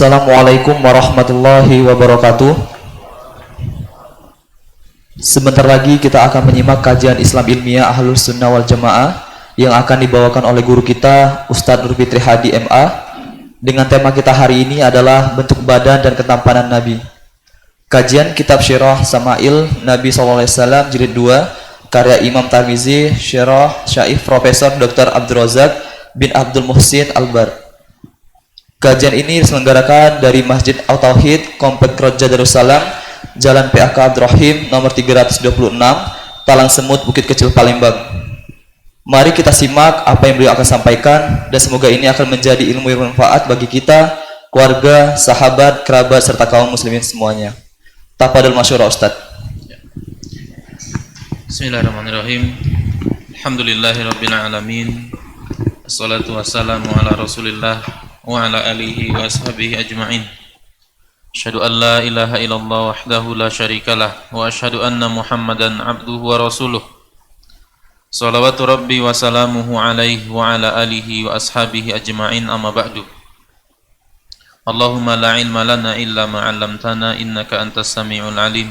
Assalamualaikum warahmatullahi wabarakatuh. Sebentar lagi kita akan menyimak kajian Islam ilmiah Ahlus Sunnah wal Jamaah yang akan dibawakan oleh guru kita Ustadz Nur Fitri Hadi MA. Dengan tema kita hari ini adalah bentuk badan dan ketampanan Nabi. Kajian Kitab Syirah Sama'il Nabi SAW Jilid 2 karya Imam Tirmizi, Syirah Syaikh Profesor Dr. Abdul Razak bin Abdul Muhsin Albar. Kajian ini diselenggarakan dari Masjid Al-Tauhid, Komplek Roja Darussalam, Jalan PAK Abdurrahim, nomor 326, Talang Semut, Bukit Kecil, Palembang. Mari kita simak apa yang beliau akan sampaikan, dan semoga ini akan menjadi ilmu yang bermanfaat bagi kita, keluarga, sahabat, kerabat, serta kaum muslimin semuanya. Tafadhol masyurah Ustaz. Bismillahirrahmanirrahim. Alhamdulillahirabbil alamin. Wassalatu wassalamu ala Rasulillah wa ala alihi wa ashabihi ajma'in. Asyhadu an la ilaha illallah wahdahu la syarikalah wa asyhadu anna Muhammadan abduhu wa rasuluh. Shalawatu rabbi wa salamuhu alaihi wa ala alihi wa ashabihi ajma'in, amma ba'du. Allahumma la ilma lana illa ma 'allamtana innaka antas samiul alim.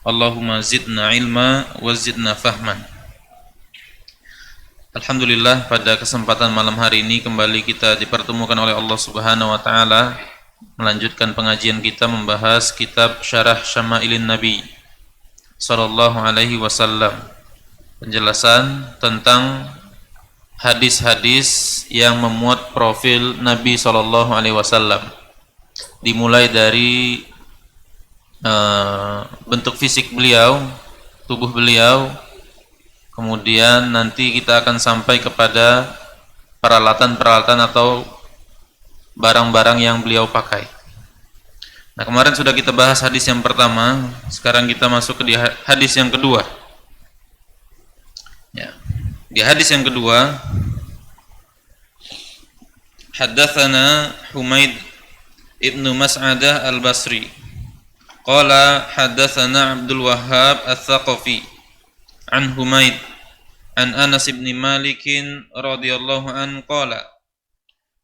Allahumma zidna ilma wa zidna fahman. Alhamdulillah, pada kesempatan malam hari ini kembali kita dipertemukan oleh Allah Subhanahu wa taala melanjutkan pengajian kita membahas kitab Syarah Syama'ilin Nabi sallallahu alaihi wasallam. Penjelasan tentang hadis-hadis yang memuat profil Nabi sallallahu alaihi wasallam. Dimulai dari bentuk fisik beliau, tubuh beliau. Kemudian nanti kita akan sampai kepada peralatan-peralatan atau barang-barang yang beliau pakai. Nah, kemarin sudah kita bahas hadis yang pertama, sekarang kita masuk ke hadis yang kedua. Ya. Di hadis yang kedua, haddatsana Humaid ibnu Mas'adah al-Basri. Qala haddatsana Abdul Wahhab ats-Tsaqafi an Humaid an Anas bin Malik radhiyallahu an qala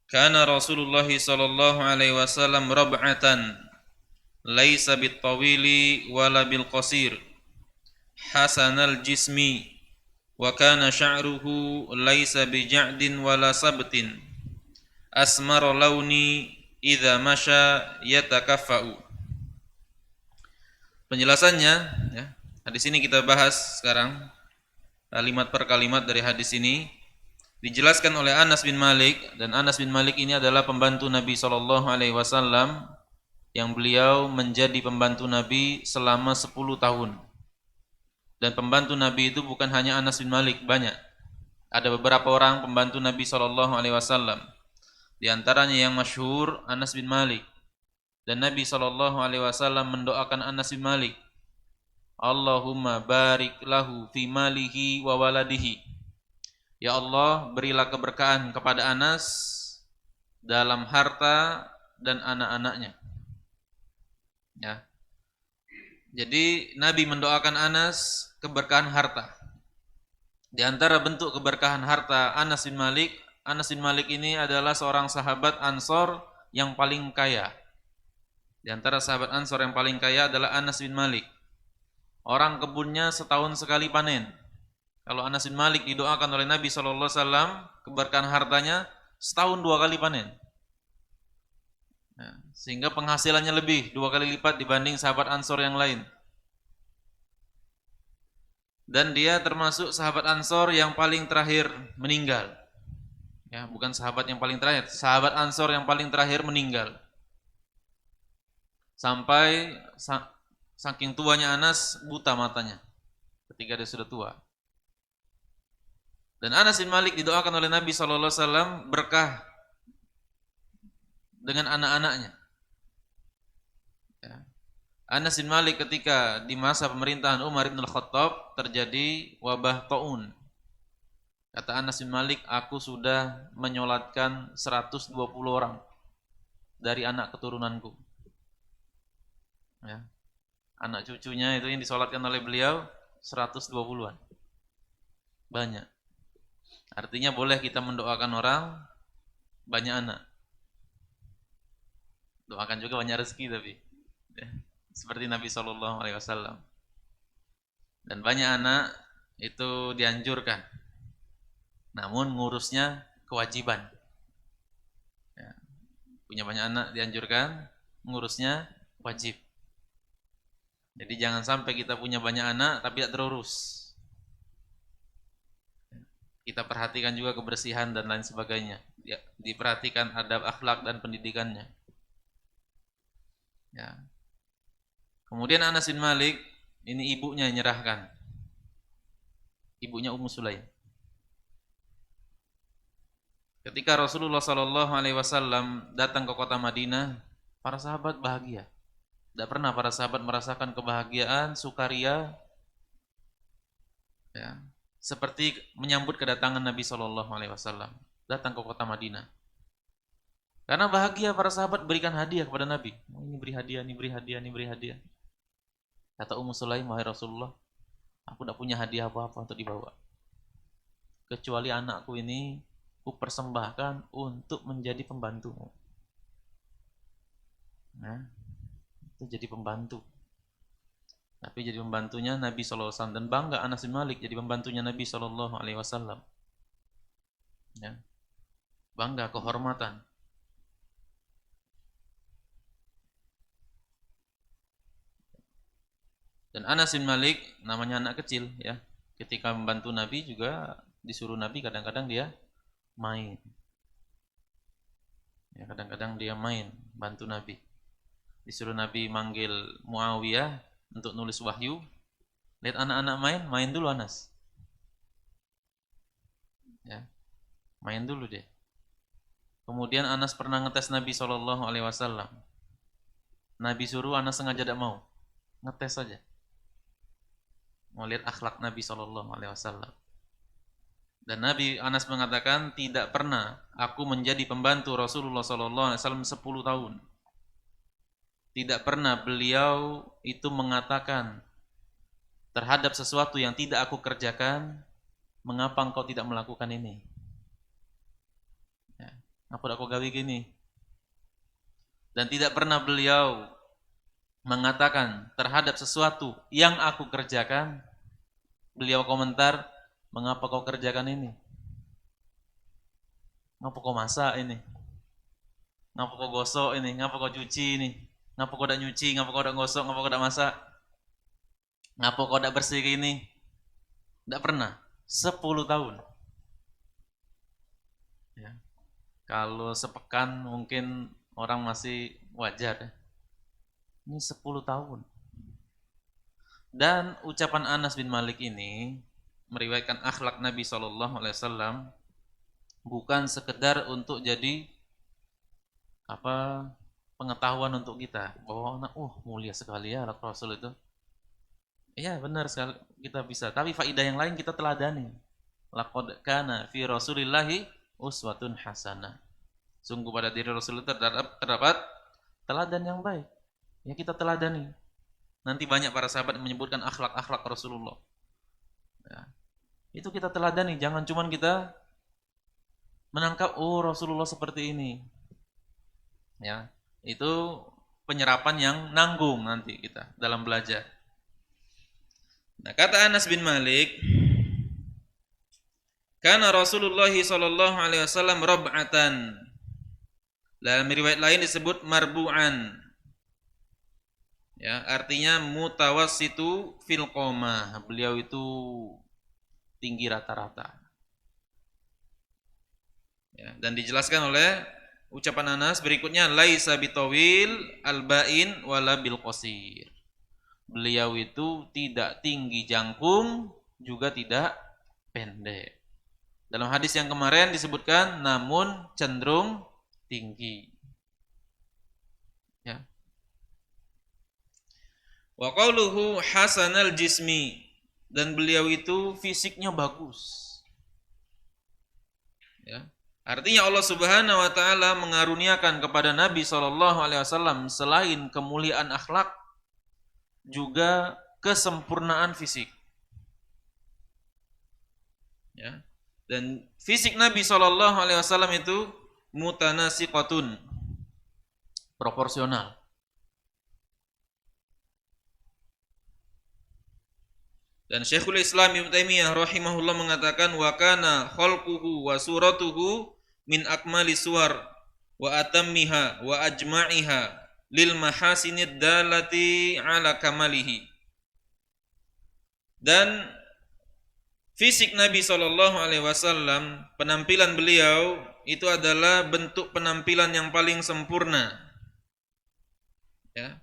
kana Rasulullah sallallahu alaihi wasallam rab'atan laisa bit-tawili wala bil-qasir hasanal jismi wa kana sya'ruhu laisa bija'din wala sabtin asmar launi idza masya yatakaffa'u. Penjelasannya, ya. Hadis ini kita bahas sekarang kalimat per kalimat dari hadis ini. Dijelaskan oleh Anas bin Malik, dan Anas bin Malik ini adalah pembantu Nabi sallallahu alaihi wasallam yang beliau menjadi pembantu Nabi selama 10 tahun. Dan pembantu Nabi itu bukan hanya Anas bin Malik, banyak. Ada beberapa orang pembantu Nabi sallallahu alaihi wasallam. Di antaranya yang masyhur Anas bin Malik. Dan Nabi sallallahu alaihi wasallam mendoakan Anas bin Malik, Allahumma barik lahu fi malihi wa waladihi. Ya Allah, berilah keberkahan kepada Anas dalam harta dan anak-anaknya. Ya. Jadi Nabi mendoakan Anas keberkahan harta. Di antara bentuk keberkahan harta Anas bin Malik ini adalah seorang sahabat Ansor yang paling kaya. Di antara sahabat Ansor yang paling kaya adalah Anas bin Malik. Orang kebunnya setahun sekali panen. Kalau Anas bin Malik didoakan oleh Nabi SAW, keberkahan hartanya setahun 2 kali panen. Nah, sehingga penghasilannya lebih 2 kali lipat dibanding sahabat Ansor yang lain. Dan dia termasuk sahabat Ansor yang paling terakhir meninggal. Ya, bukan sahabat yang paling terakhir, sahabat Ansor yang paling terakhir meninggal. Sampai saking tuanya Anas buta matanya ketika dia sudah tua. Dan Anas bin Malik didoakan oleh Nabi SAW berkah dengan anak-anaknya. Ya. Anas bin Malik ketika di masa pemerintahan Umar bin Al-Khattab terjadi wabah taun. Kata Anas bin Malik, aku sudah menyolatkan 120 orang dari anak keturunanku. Ya. Anak cucunya itu yang disolatkan oleh beliau 120-an. Banyak. Artinya boleh kita mendoakan orang banyak anak. Doakan juga banyak rezeki tapi ya, seperti Nabi Shallallahu Alaihi Wasallam. Dan banyak anak itu dianjurkan, namun ngurusnya kewajiban. Ya, punya banyak anak dianjurkan, ngurusnya wajib. Jadi jangan sampai kita punya banyak anak tapi tidak terurus. Kita perhatikan juga kebersihan dan lain sebagainya. Ya, diperhatikan adab akhlak dan pendidikannya. Ya. Kemudian Anas bin Malik, ini ibunya yang nyerahkan. Ibunya Ummu Sulaim. Ketika Rasulullah Shallallahu Alaihi Wasallam datang ke kota Madinah, para sahabat bahagia. Tidak pernah para sahabat merasakan kebahagiaan, sukaria, ya, seperti menyambut kedatangan Nabi Shallallahu Alaihi Wasallam datang ke kota Madinah. Karena bahagia para sahabat berikan hadiah kepada Nabi. Oh, ini beri hadiah, ini beri hadiah, ini beri hadiah. Kata Ummu Sulaim, wahai Rasulullah, aku tidak punya hadiah apa-apa untuk dibawa, kecuali anakku ini ku persembahkan untuk menjadi pembantumu. Nah, itu jadi pembantu. Tapi jadi pembantunya Nabi SAW. Dan bangga Anas bin Malik jadi pembantunya Nabi SAW. Ya. Bangga, kehormatan. Dan Anas bin Malik namanya anak kecil ya. Ketika membantu Nabi juga disuruh Nabi kadang-kadang dia main. Ya, kadang-kadang dia main bantu Nabi. Disuruh Nabi manggil Muawiyah untuk nulis wahyu. Lihat anak-anak main, main dulu Anas. Ya. Main dulu deh. Kemudian Anas pernah ngetes Nabi SAW. Nabi suruh, Anas sengaja tidak mau. Ngetes saja. Mau lihat akhlak Nabi SAW. Dan Nabi Anas mengatakan, tidak pernah aku menjadi pembantu Rasulullah SAW 10 tahun. Tidak pernah beliau itu mengatakan terhadap sesuatu yang tidak aku kerjakan, mengapa engkau tidak melakukan ini? Ya, apa aku gawe gini? Dan tidak pernah beliau mengatakan terhadap sesuatu yang aku kerjakan, beliau komentar, mengapa kau kerjakan ini? Ngapa kau masak ini? Ngapa kau gosok ini? Ngapa kau cuci ini? Ngapa kau tidak nyuci? Ngapa kau tidak gosok? Ngapa kau tidak masak? Ngapa kau tidak bersih ini? Tidak pernah. 10 tahun. Ya. Kalau sepekan mungkin orang masih wajar. Ini 10 tahun. Dan ucapan Anas bin Malik ini meriwayatkan akhlak Nabi SAW bukan sekedar untuk jadi pengetahuan untuk kita bahwa mulia sekali ya akhlak Rasul itu. Iya benar sekali kita bisa. Tapi faidah yang lain kita teladani. Laqad kana fi Rasulillahi uswatun hasanah. Sungguh pada diri Rasul terdapat teladan yang baik. Ya kita teladani. Nanti banyak para sahabat menyebutkan akhlak-akhlak Rasulullah. Ya. Itu kita teladani. Jangan cuman kita menangkap Rasulullah seperti ini. Ya, itu penyerapan yang nanggung nanti kita dalam belajar. Nah, kata Anas bin Malik, kana Rasulullah sallallahu alaihi wasallam rab'atan. Dalam riwayat lain disebut marbu'an. Ya, artinya mutawassitu fil qomah. Beliau itu tinggi rata-rata. Ya, dan dijelaskan oleh ucapan Anas berikutnya, laisa bitawil alba'in wala bil qasir. Beliau itu tidak tinggi jangkung, juga tidak pendek. Dalam hadis yang kemarin disebutkan namun cenderung tinggi. Ya. Wa qauluhu hasanal jismi, dan beliau itu fisiknya bagus. Ya. Artinya Allah Subhanahu wa taala mengaruniakan kepada Nabi SAW selain kemuliaan akhlak juga kesempurnaan fisik. Ya. Dan fisik Nabi SAW itu mutanasiqatun. proporsional. Dan Syekhul Islam Ibnu Taimiyah rahimahullah mengatakan wa kana khalquhu wa suratuhu min akmali suwar wa atammiha wa ajma'iha lil mahasinid dalati ala kamalihi. Dan fisik Nabi SAW, penampilan beliau itu adalah bentuk penampilan yang paling sempurna. Ya.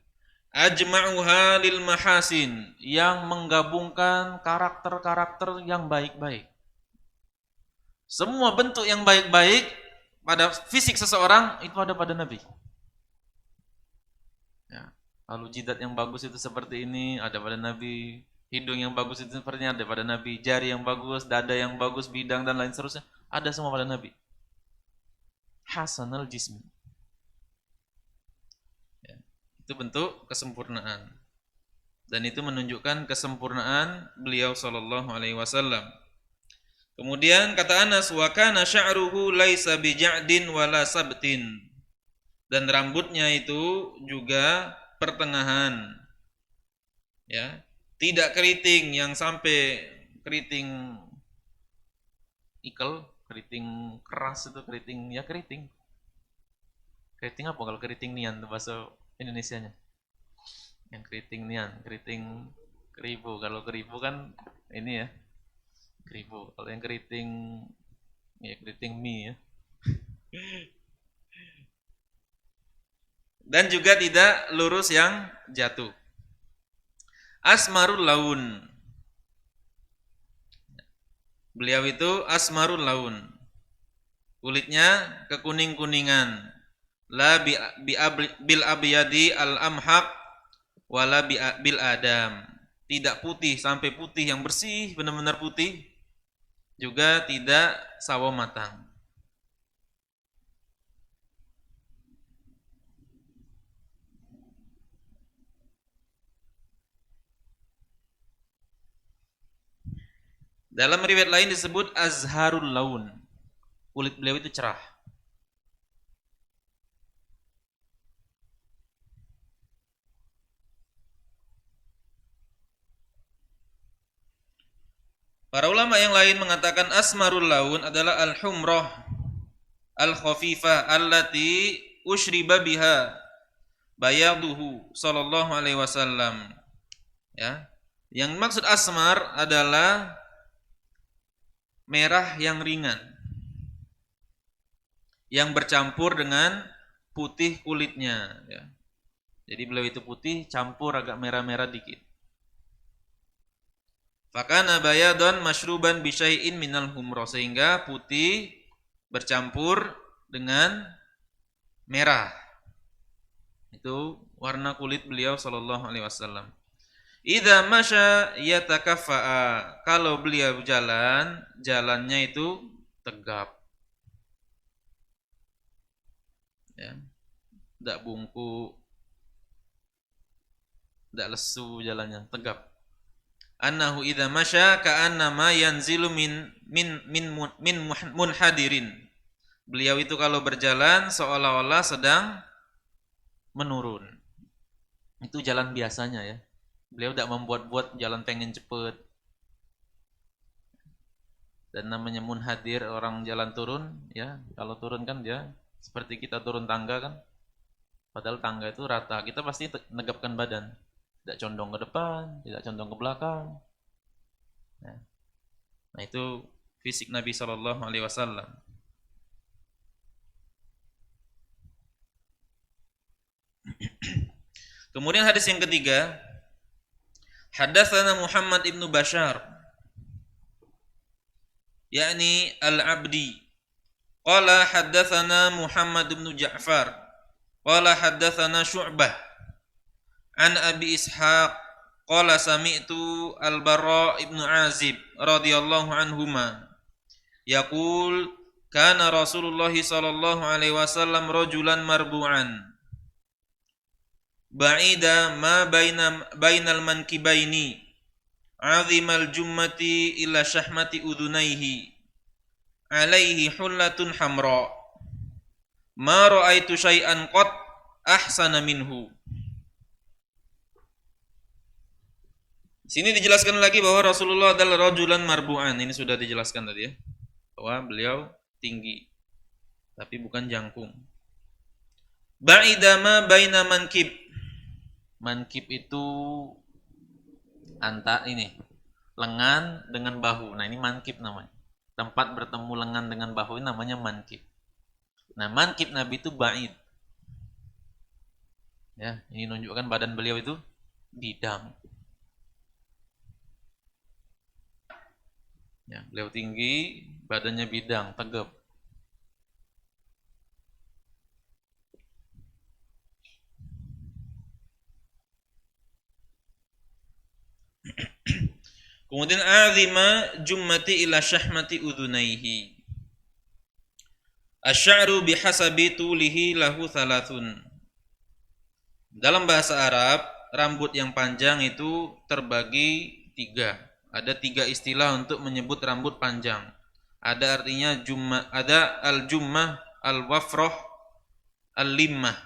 Ajma'uha lil mahasin, yang menggabungkan karakter-karakter yang baik-baik. Semua bentuk yang baik-baik pada fisik seseorang itu ada pada Nabi. Ya. Lalu jidat yang bagus itu seperti ini ada pada Nabi, hidung yang bagus itu sepertinya ada pada Nabi, jari yang bagus, dada yang bagus, bidang dan lain seterusnya ada semua pada Nabi. Hasanal jismi. Itu bentuk kesempurnaan, dan itu menunjukkan kesempurnaan beliau sallallahu alaihi wasallam. Kemudian kata Anas, wa kana sya'ruhu laisa bija'din wala sabtin, dan rambutnya itu juga pertengahan, ya, tidak keriting yang sampai keriting ikel, keriting keras itu keriting, ya keriting apa kalau keriting nian itu bahasa Indonesianya, yang keriting nian, keriting keribu. Kalau keribu kan ini ya, keribu. Kalau yang keriting, ya keriting mie ya. Dan juga tidak lurus yang jatuh. Asmarul laun, beliau itu asmarul laun, kulitnya kekuning-kuningan. La bil abyadi al amhaq wala bil adam, tidak putih sampai putih yang bersih benar-benar putih, juga tidak sawo matang. Dalam riwayat lain disebut azharul laun, kulit beliau itu cerah. Para ulama yang lain mengatakan asmarul laun adalah al-humrah al-khafifah allati ushriba biha bayaduhu sallallahu alaihi wasallam. Ya. Yang maksud asmar adalah merah yang ringan, yang bercampur dengan putih kulitnya, ya. Jadi beliau itu putih campur agak merah-merah dikit. Fakana bayadun masyruban bisyai'in minal humra, sehingga putih bercampur dengan merah. Itu warna kulit beliau sallallahu alaihi wasallam. Idza masya yatakaffa'a, kalau beliau jalan, jalannya itu tegap. Ya. Tidak bungkuk, tidak lesu jalannya, tegap. Annahu idza masya ka'annama yanzilu min munhadirin. Beliau itu kalau berjalan seolah-olah sedang menurun. Itu jalan biasanya ya. Beliau tidak membuat-buat jalan pengen cepet. Dan namanya munhadir, orang jalan turun ya. Kalau turun kan dia seperti kita turun tangga kan. Padahal tangga itu rata. Kita pasti negapkan badan. Tidak condong ke depan, tidak condong ke belakang. Nah itu fisik Nabi sallallahu alaihi wasallam. Kemudian hadis yang ketiga, haddatsana Muhammad ibnu Bashar, yakni al-Abdi. Qala haddatsana Muhammad ibnu Ja'far. Qala haddatsana Syu'bah an Abi Ishaq qala sami'tu Al-Bara ibnu Azib radhiyallahu anhuma yaqul kana Rasulullah sallallahu alaihi wasallam rajulan marbu'an ba'ida ma bainal mankibaini 'azimal jummati ila syahmati udhunaihi alaihi hullatun hamra ma ra'aitu syai'an qat ahsana minhu. Sini dijelaskan lagi bahwa Rasulullah adalah rajulan marbu'an. Ini sudah dijelaskan tadi ya, bahwa beliau tinggi tapi bukan jangkung. Ba'idama baina mankib. Mankib itu ini lengan dengan bahu. Nah, ini mankib namanya. Tempat bertemu lengan dengan bahu ini namanya mankib. Nah, mankib Nabi itu ba'id. Ya, ini menunjukkan badan beliau itu bidang. Ya, beliau tinggi, badannya bidang, tegap. Kemudian azima jummati ila syahmati udhunaihi. Asy'aru bihasabi tulihi lahu thalathun. Dalam bahasa Arab, rambut yang panjang itu terbagi 3. Ada 3 istilah untuk menyebut rambut panjang. Ada artinya ada al-jummah, al-wafrah, al-limmah.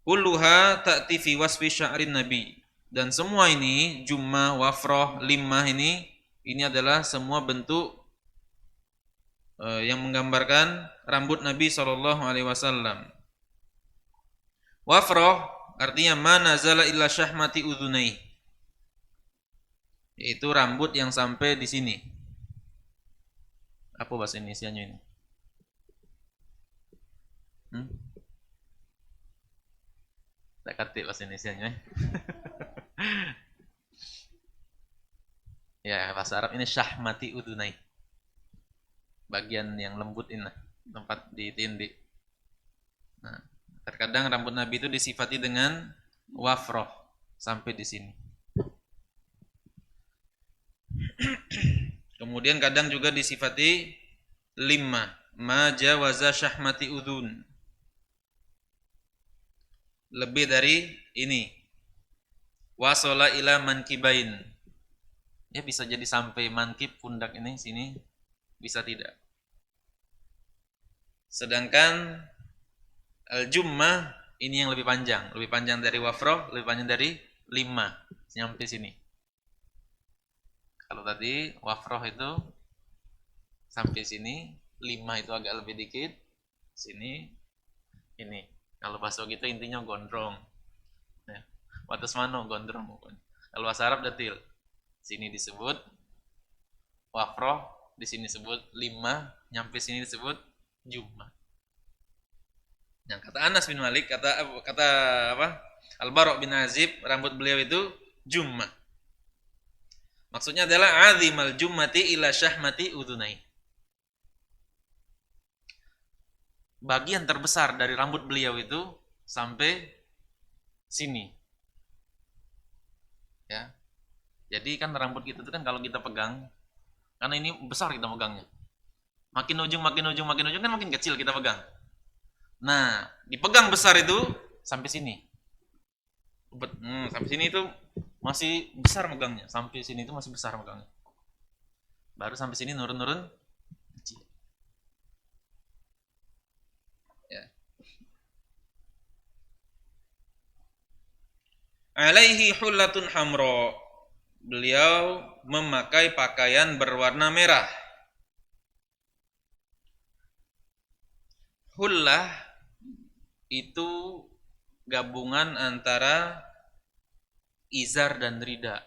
Kulluha ta'ti fi wasfi sya'rin nabi. Dan semua ini, jummah, wafrah, limmah ini adalah semua bentuk yang menggambarkan rambut Nabi SAW. Wafrah artinya ma nazala illa syahmati udhunai. Yaitu rambut yang sampai di sini. Apa bahasa Indonesianya ini? Tak katik bahasa Indonesianya. Ya, bahasa Arab ini syahmati udhunai. Bagian yang lembut ini, tempat di tindih. Nah, terkadang rambut Nabi itu disifati dengan wafroh sampai di sini. Kemudian kadang juga disifati limma, ma jawaza syahmati udhun. Lebih dari ini. Wasala ila mankibain. Ya, bisa jadi sampai mankib, pundak ini sini, bisa tidak. Sedangkan al-jummah ini yang lebih panjang dari wafroh, lebih panjang dari limma, sampai sini. Kalau tadi wafroh itu sampai sini, limma itu agak lebih dikit, sini, ini. Kalau bahasa gitu intinya gondrong. Ya. Watas mano gondrong. Kalau bahasa Arab detil. Sini disebut wafroh, di sini disebut limma, nyampe sini disebut jummah. Yang kata Anas bin Malik, kata apa? Al-Bara' bin Azib, rambut beliau itu jummah. Maksudnya adalah azimal jummati ila syahmati udhunai. Bagian terbesar dari rambut beliau itu sampai sini. Ya. Jadi kan rambut kita itu kan kalau kita pegang, karena ini besar kita pegangnya. Makin ujung kan makin kecil kita pegang. Nah, dipegang besar itu sampai sini. Sampai sini itu masih besar megangnya. Sampai sini itu masih besar megangnya. Baru sampai sini nurun-nurun kecil. Ya. Alaihi hullatun hamra. Beliau memakai pakaian berwarna merah. Hullah itu gabungan antara izar dan rida.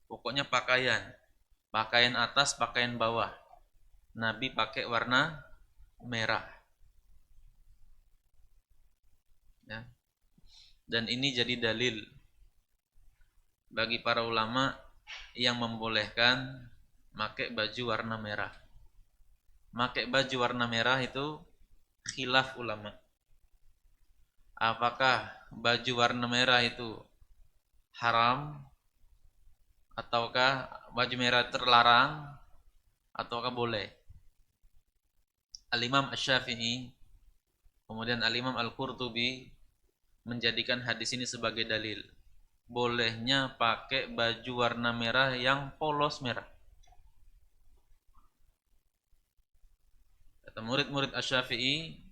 Pokoknya pakaian atas, pakaian bawah. Nabi pakai warna merah. Ya. Dan ini jadi dalil bagi para ulama yang membolehkan pakai baju warna merah. Pakai baju warna merah itu khilaf ulama. Apakah baju warna merah itu haram, ataukah baju merah terlarang, ataukah boleh? Al-Imam Asy-Syafi'i, kemudian Al-Imam Al-Qurtubi menjadikan hadis ini sebagai dalil bolehnya pakai baju warna merah yang polos merah. Kata murid-murid Asy-Syafi'i,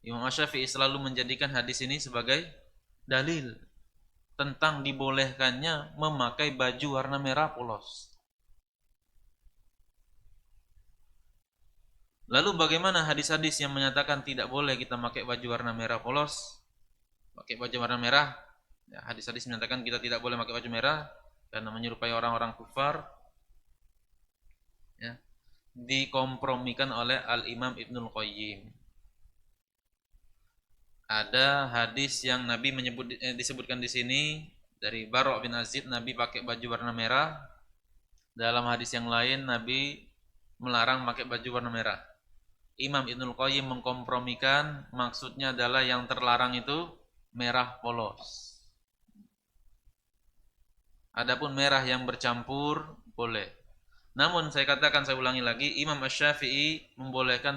Imam Asy-Syafi'i selalu menjadikan hadis ini sebagai dalil tentang dibolehkannya memakai baju warna merah polos. Lalu bagaimana hadis-hadis yang menyatakan tidak boleh kita pakai baju warna merah polos, pakai baju warna merah? Ya, hadis-hadis menyatakan kita tidak boleh pakai baju merah karena menyerupai orang-orang kufar. Ya, dikompromikan oleh Al-Imam Ibnul Qayyim. Ada hadis yang Nabi disebutkan di sini dari Bara' bin Azib, Nabi pakai baju warna merah. Dalam hadis yang lain Nabi melarang pakai baju warna merah. Imam Ibnul Qayyim mengkompromikan, maksudnya adalah yang terlarang itu merah polos. Adapun merah yang bercampur boleh. Namun saya katakan, saya ulangi lagi, Imam Asy-Syafi'i membolehkan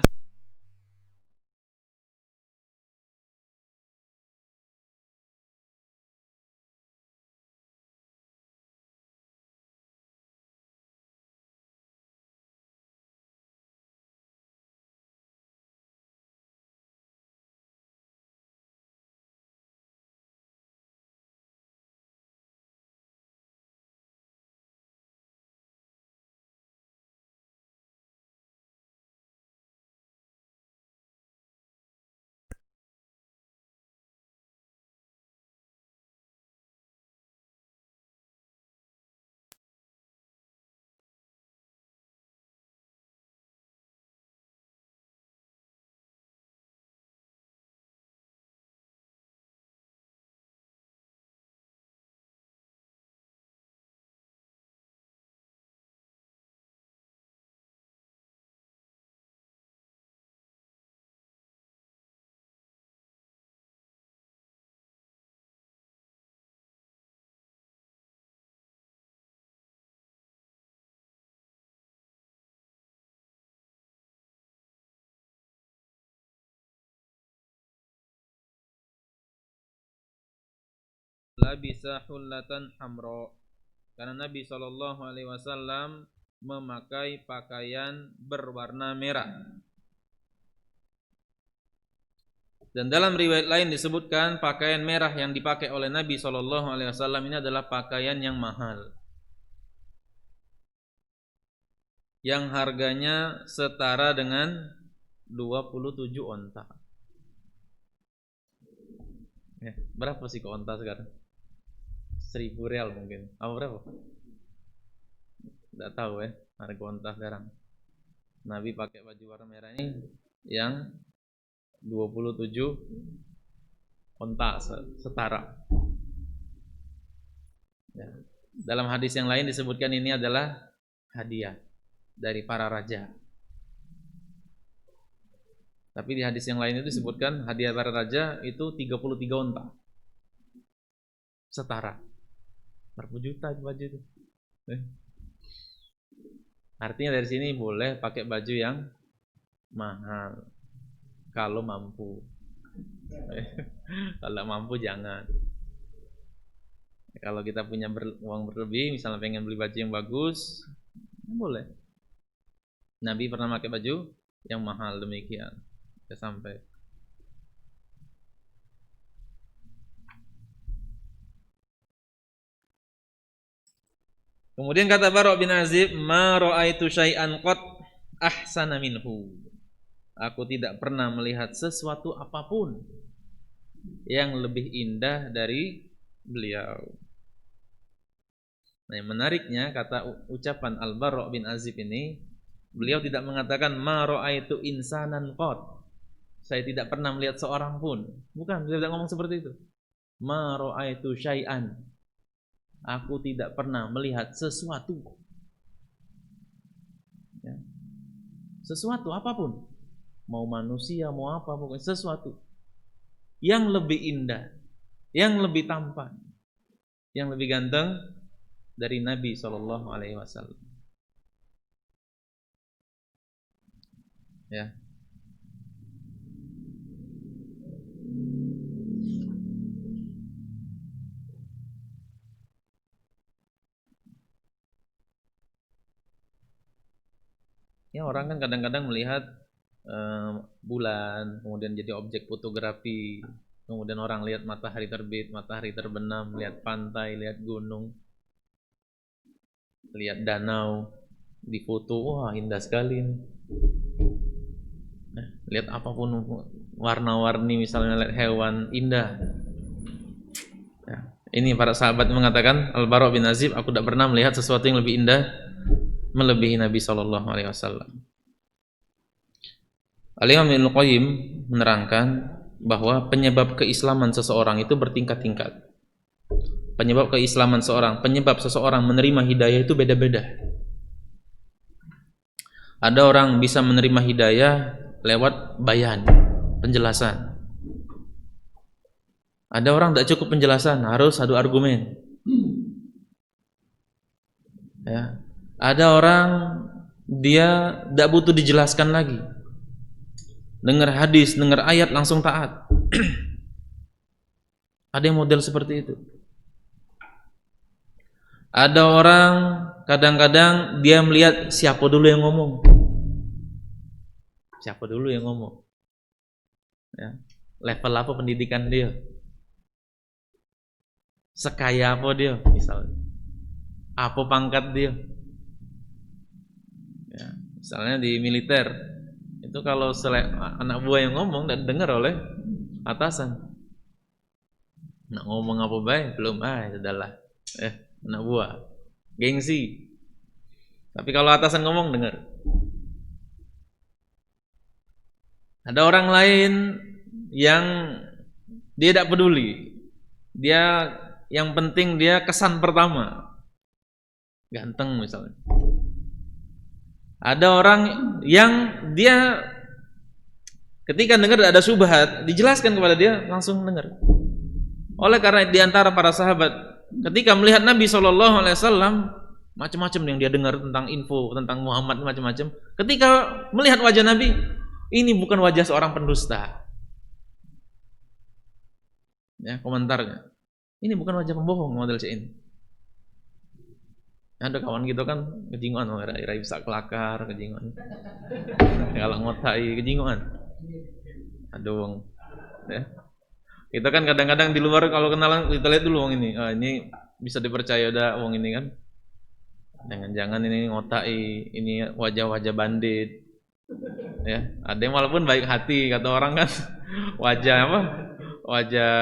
labisa hullatan hamra, karena Nabi SAW memakai pakaian berwarna merah. Dan dalam riwayat lain disebutkan pakaian merah yang dipakai oleh Nabi SAW ini adalah pakaian yang mahal, yang harganya setara dengan 27 onta. Ya, berapa sih ke onta sekarang? 1.000 rial mungkin. Apa berapa? Tidak tahu ya harga onta sekarang. Nabi pakai baju warna merah ini yang 27 onta setara. Ya. Dalam hadis yang lain disebutkan ini adalah hadiah dari para raja. Tapi di hadis yang lain itu disebutkan hadiah para raja itu 33 onta setara. Berapa juta itu baju itu? Artinya dari sini boleh pakai baju yang mahal kalau mampu. Kalau mampu jangan. Kalau kita punya uang berlebih, misalnya pengen beli baju yang bagus, boleh. Nabi pernah pakai baju yang mahal demikian. Sampai kemudian kata Bara' bin Azib, ma ra'aitu syai'an qad ahsana minhu. Aku tidak pernah melihat sesuatu apapun yang lebih indah dari beliau. Nah, yang menariknya kata ucapan Al-Bara' bin Azib ini, beliau tidak mengatakan ma ra'aitu insanan qad. Saya tidak pernah melihat seorang pun. Bukan, beliau tidak ngomong seperti itu. Ma ra'aitu syai'an. Aku tidak pernah melihat sesuatu. Ya. Sesuatu apapun. Mau manusia, mau apa, pokoknya sesuatu yang lebih indah, yang lebih tampan, yang lebih ganteng dari Nabi SAW. Ya. Ya, orang kan kadang-kadang melihat bulan, kemudian jadi objek fotografi, kemudian orang lihat matahari terbit, matahari terbenam, lihat pantai, lihat gunung, lihat danau, difoto, wah indah sekali ini. Nah, lihat apapun warna-warni, misalnya lihat hewan indah. Nah, ini para sahabat mengatakan, Al-Bara' bin Azib, aku tidak pernah melihat sesuatu yang lebih indah melebihi Nabi SAW. Al-Imam Ibnu Qayyim menerangkan bahwa penyebab keislaman seseorang itu bertingkat-tingkat. Penyebab keislaman penyebab seseorang menerima hidayah itu beda-beda. Ada orang bisa menerima hidayah lewat bayan, penjelasan. Ada orang tidak cukup penjelasan, harus adu argumen. Ya. Ada orang dia tidak butuh dijelaskan lagi. Dengar hadis, dengar ayat langsung taat. Ada yang model seperti itu. Ada orang kadang-kadang dia melihat siapa dulu yang ngomong. Siapa dulu yang ngomong. Ya. Level apa pendidikan dia. Sekaya apa dia misalnya. Apa pangkat dia. Ya. Misalnya di militer. Itu kalau anak buah yang ngomong dan dengar oleh atasan. Nak ngomong apa baik? Belum, sudahlah. Anak buah. Gengsi. Tapi kalau atasan ngomong, dengar. Ada orang lain yang dia tidak peduli. Dia yang penting dia kesan pertama. Ganteng misalnya. Ada orang yang dia ketika dengar ada syubhat, dijelaskan kepada dia langsung dengar. Oleh karena di antara para sahabat ketika melihat Nabi SAW, macam-macam yang dia dengar tentang info tentang Muhammad macam-macam. Ketika melihat wajah Nabi, ini bukan wajah seorang pendusta. Ya, komentarnya. Ini bukan wajah pembohong model ini. Ada kawan kita kan kejinguan, ira bisa kelakar, kejinguan. Kalau ngotai kejinguan. Aduh, ya. Kita kan kadang-kadang di luar kalau kenalan kita lihat dulu wong ini. Ini bisa dipercaya udah wong ini kan. Jangan-jangan ini ngotai, ini wajah-wajah bandit. Ya, ada yang walaupun baik hati kata orang kan. Wajah apa? Wajah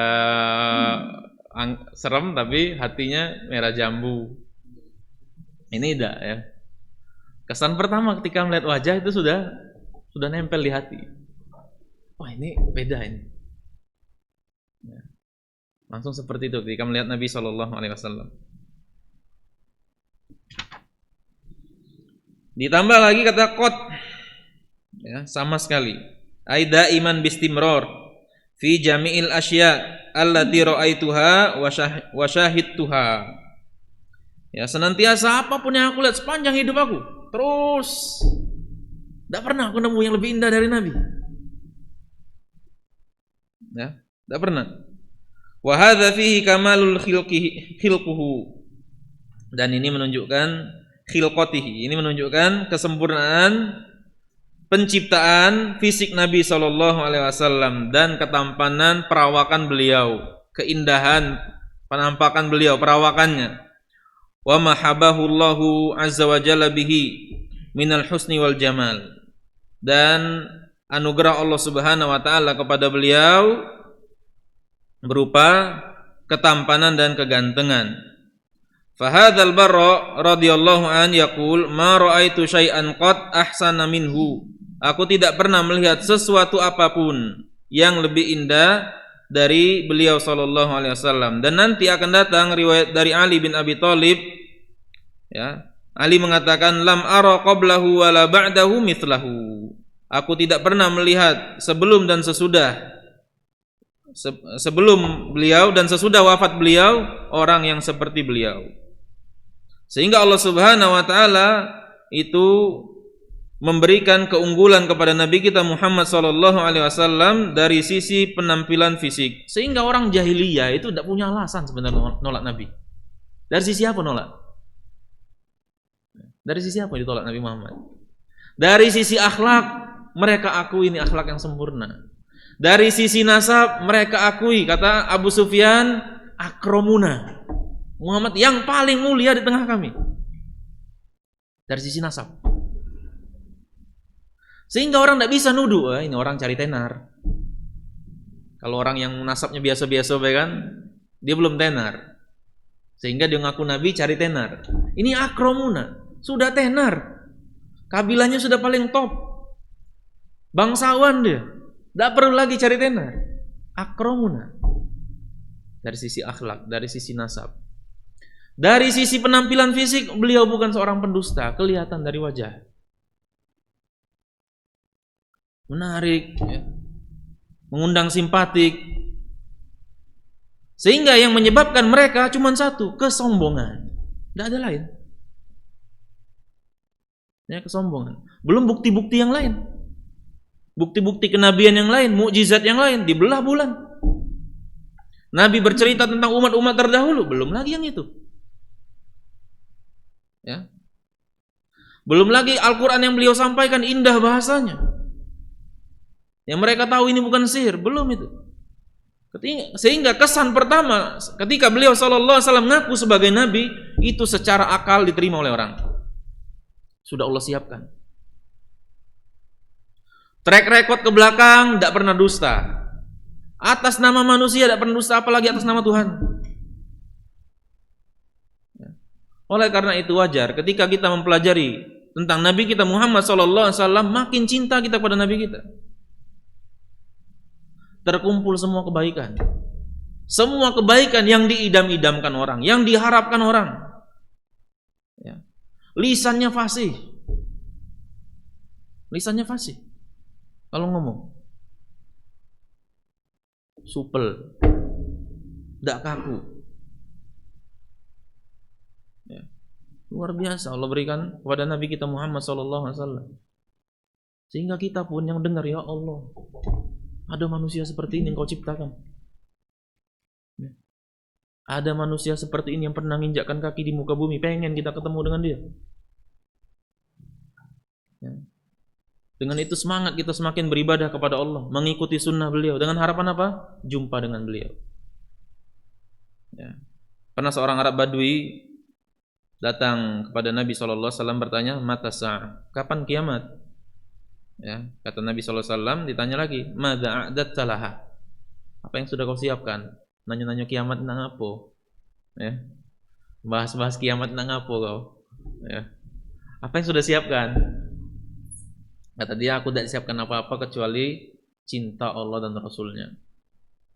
serem tapi hatinya merah jambu. Ini tidak ya. Kesan pertama ketika melihat wajah itu sudah nempel di hati. Wah, ini beda ini. Ya. Langsung seperti itu ketika melihat Nabi SAW. Ditambah lagi kata qad, ya, sama sekali. Aida iman bistimror fi jami'il asya allati ra'aituha wa syahidtuha. Ya, senantiasa apapun yang aku lihat sepanjang hidup aku, terus tidak pernah aku nemu yang lebih indah dari Nabi. Ya, tidak pernah. Wa hadza fihi kamalul khilquhu. Dan ini menunjukkan khilqatihi. Ini menunjukkan kesempurnaan penciptaan fisik Nabi SAW dan ketampanan perawakan beliau, keindahan penampakan beliau, perawakannya. Wa mahabahu Allahu azza wa jalla bihi minal husni wal jamal, dan anugerah Allah Subhanahu wa taala kepada beliau berupa ketampanan dan kegantengan. Fa hadzal Bara' radhiyallahu an yaqul ma ra'aitu syai'an qad ahsana minhu. Aku tidak pernah melihat sesuatu apapun yang lebih indah dari beliau sallallahu alaihi wasallam. Dan nanti akan datang riwayat dari Ali bin Abi Thalib, ya. Ali mengatakan lam ara qablahu wala ba'dahu mithlahu. Aku tidak pernah melihat sebelum dan sesudah sebelum beliau dan sesudah wafat beliau orang yang seperti beliau. Sehingga Allah Subhanahu wa taala itu memberikan keunggulan kepada Nabi kita Muhammad sallallahu alaihi wasallam dari sisi penampilan fisik. Sehingga orang jahiliyah itu tidak punya alasan sebenarnya nolak Nabi. Dari sisi apa nolak? Dari sisi apa ditolak Nabi Muhammad? Dari sisi akhlak. mereka akui ini akhlak yang sempurna. Dari sisi nasab mereka akui, kata Abu Sufyan, akromuna, Muhammad yang paling mulia di tengah kami. Dari sisi nasab. Sehingga orang tidak bisa nuduh, ini orang cari tenar. Kalau orang yang nasabnya biasa-biasa kan, dia belum tenar. Sehingga dia ngaku nabi cari tenar. Ini akromuna, sudah tenar. Kabilahnya sudah paling top. Bangsawan dia. Tidak perlu lagi cari tenar. Akromuna. Dari sisi akhlak, dari sisi nasab. Dari sisi penampilan fisik, beliau bukan seorang pendusta. Kelihatan dari wajah. Menarik, ya. Mengundang simpatik. Sehingga yang menyebabkan mereka cuma satu, kesombongan. Tidak ada lain. Ya, kesombongan. Belum bukti-bukti yang lain. Bukti-bukti kenabian yang lain, mukjizat yang lain, dibelah bulan. Nabi bercerita tentang umat-umat terdahulu, belum lagi yang itu. Ya. Belum lagi Al-Quran yang beliau sampaikan indah bahasanya. Yang mereka tahu ini bukan sihir, belum itu. Sehingga kesan pertama ketika beliau SAW ngaku sebagai nabi, itu secara akal diterima oleh orang. Sudah Allah siapkan. Track record ke belakang tidak pernah dusta. Atas nama manusia tidak pernah dusta, apalagi atas nama Tuhan. Oleh karena itu wajar ketika kita mempelajari tentang Nabi kita Muhammad SAW, makin cinta kita pada Nabi kita. Terkumpul semua kebaikan. Semua kebaikan yang diidam-idamkan orang, yang diharapkan orang. Ya. Lisannya fasih. Lisannya fasih. Kalau ngomong. Supel. Tidak kaku. Ya. Luar biasa Allah berikan kepada Nabi kita Muhammad SAW. Sehingga kita pun yang dengar, ya Allah, ada manusia seperti ini yang kau ciptakan. Ya. Ada manusia seperti ini yang pernah menginjakkan kaki di muka bumi. Pengen kita ketemu dengan dia. Ya. Dengan itu semangat kita semakin beribadah kepada Allah, mengikuti sunnah beliau. Dengan harapan apa? Jumpa dengan beliau. Ya. Pernah seorang Arab Badui datang kepada Nabi SAW bertanya, mata sa'ah, kapan kiamat? Ya, kata Nabi SAW, ditanya lagi, madza a'dadta laha, apa yang sudah kau siapkan? Nanya-nanya kiamat nang apa? Ya. Bahas-bahas kiamat nang apa kau? Ya. Apa yang sudah siapkan? Kata dia, aku tidak siapkan apa-apa kecuali cinta Allah dan Rasulnya.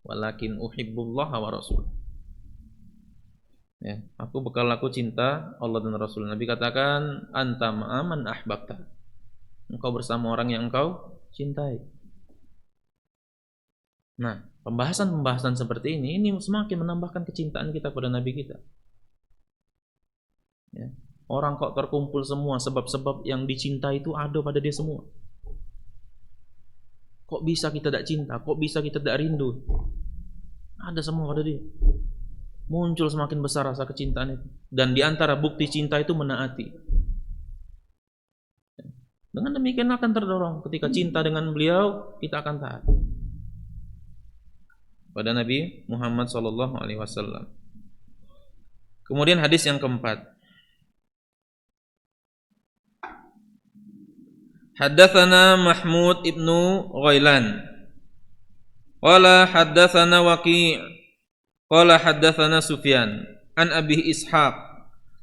Walakin uhibbullah wa rasul. Ya, aku cinta Allah dan Rasul. Nabi katakan, anta ma'aman ahbabta. Engkau bersama orang yang engkau cintai. Nah, pembahasan-pembahasan seperti ini semakin menambahkan kecintaan kita pada Nabi kita. Ya. Orang kok terkumpul semua, sebab-sebab yang dicintai itu ada pada dia semua. Kok bisa kita tidak cinta? Kok bisa kita tidak rindu? Ada semua pada dia. Muncul semakin besar rasa kecintaan itu. Dan diantara bukti cinta itu menaati. Dengan demikian akan terdorong. Ketika cinta dengan beliau, kita akan taat pada Nabi Muhammad SAW. Kemudian hadis yang keempat. Haddatsana Mahmud ibnu Ghailan qala haddatsana Waqi' qala haddatsana Sufyan an Abi Ishaq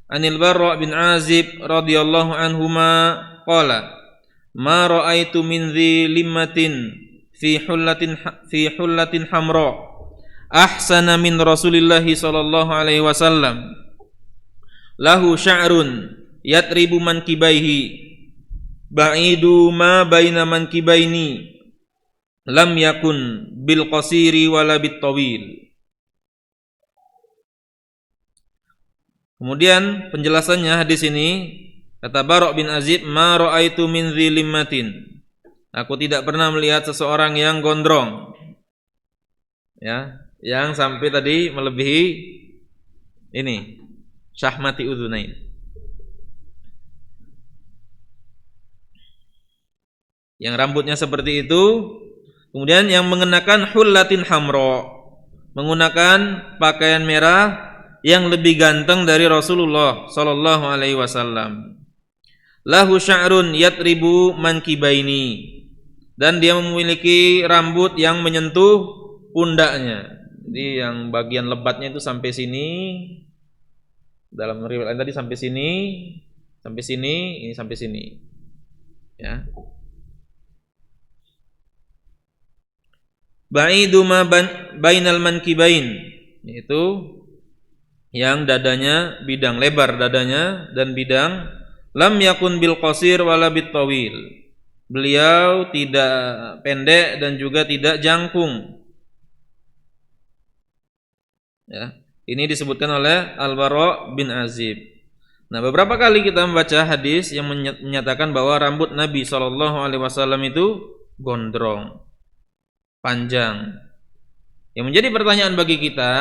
anil Barra bin Azib radhiyallahu anhuma qala ma ra'aitu min dhi limmatin fi hullatin hamra ahsana min Rasulillah sallallahu alaihi wasallam lahu sya'run yatribu mankibaihi ba'idu ma baina mankibaini lam yakun bil qasiri wala bit tawil. Kemudian penjelasannya hadis ini, kata Bara' bin Azib, ma ra'aitu min dhilimmatin, aku tidak pernah melihat seseorang yang gondrong, ya, yang sampai tadi melebihi ini syahmati udhunain. Yang rambutnya seperti itu. Kemudian yang mengenakan hullatin hamra, menggunakan pakaian merah yang lebih ganteng dari Rasulullah sallallahu alaihi wasallam. Lahu sya'run yatribu mankibaini, dan dia memiliki rambut yang menyentuh pundaknya. Jadi yang bagian lebatnya itu sampai sini. Dalam riwayat tadi sampai sini, ini sampai sini. Ya. Ba'idu ma bainal mankibain, yaitu yang dadanya bidang, lebar dadanya dan bidang. Lam yakun bil qasir wala bit tawil, beliau tidak pendek dan juga tidak jangkung. Ya, ini disebutkan oleh Al-Bara bin Azib. Nah, beberapa kali kita membaca hadis yang menyatakan bahwa rambut Nabi SAW itu gondrong, panjang. Yang menjadi pertanyaan bagi kita,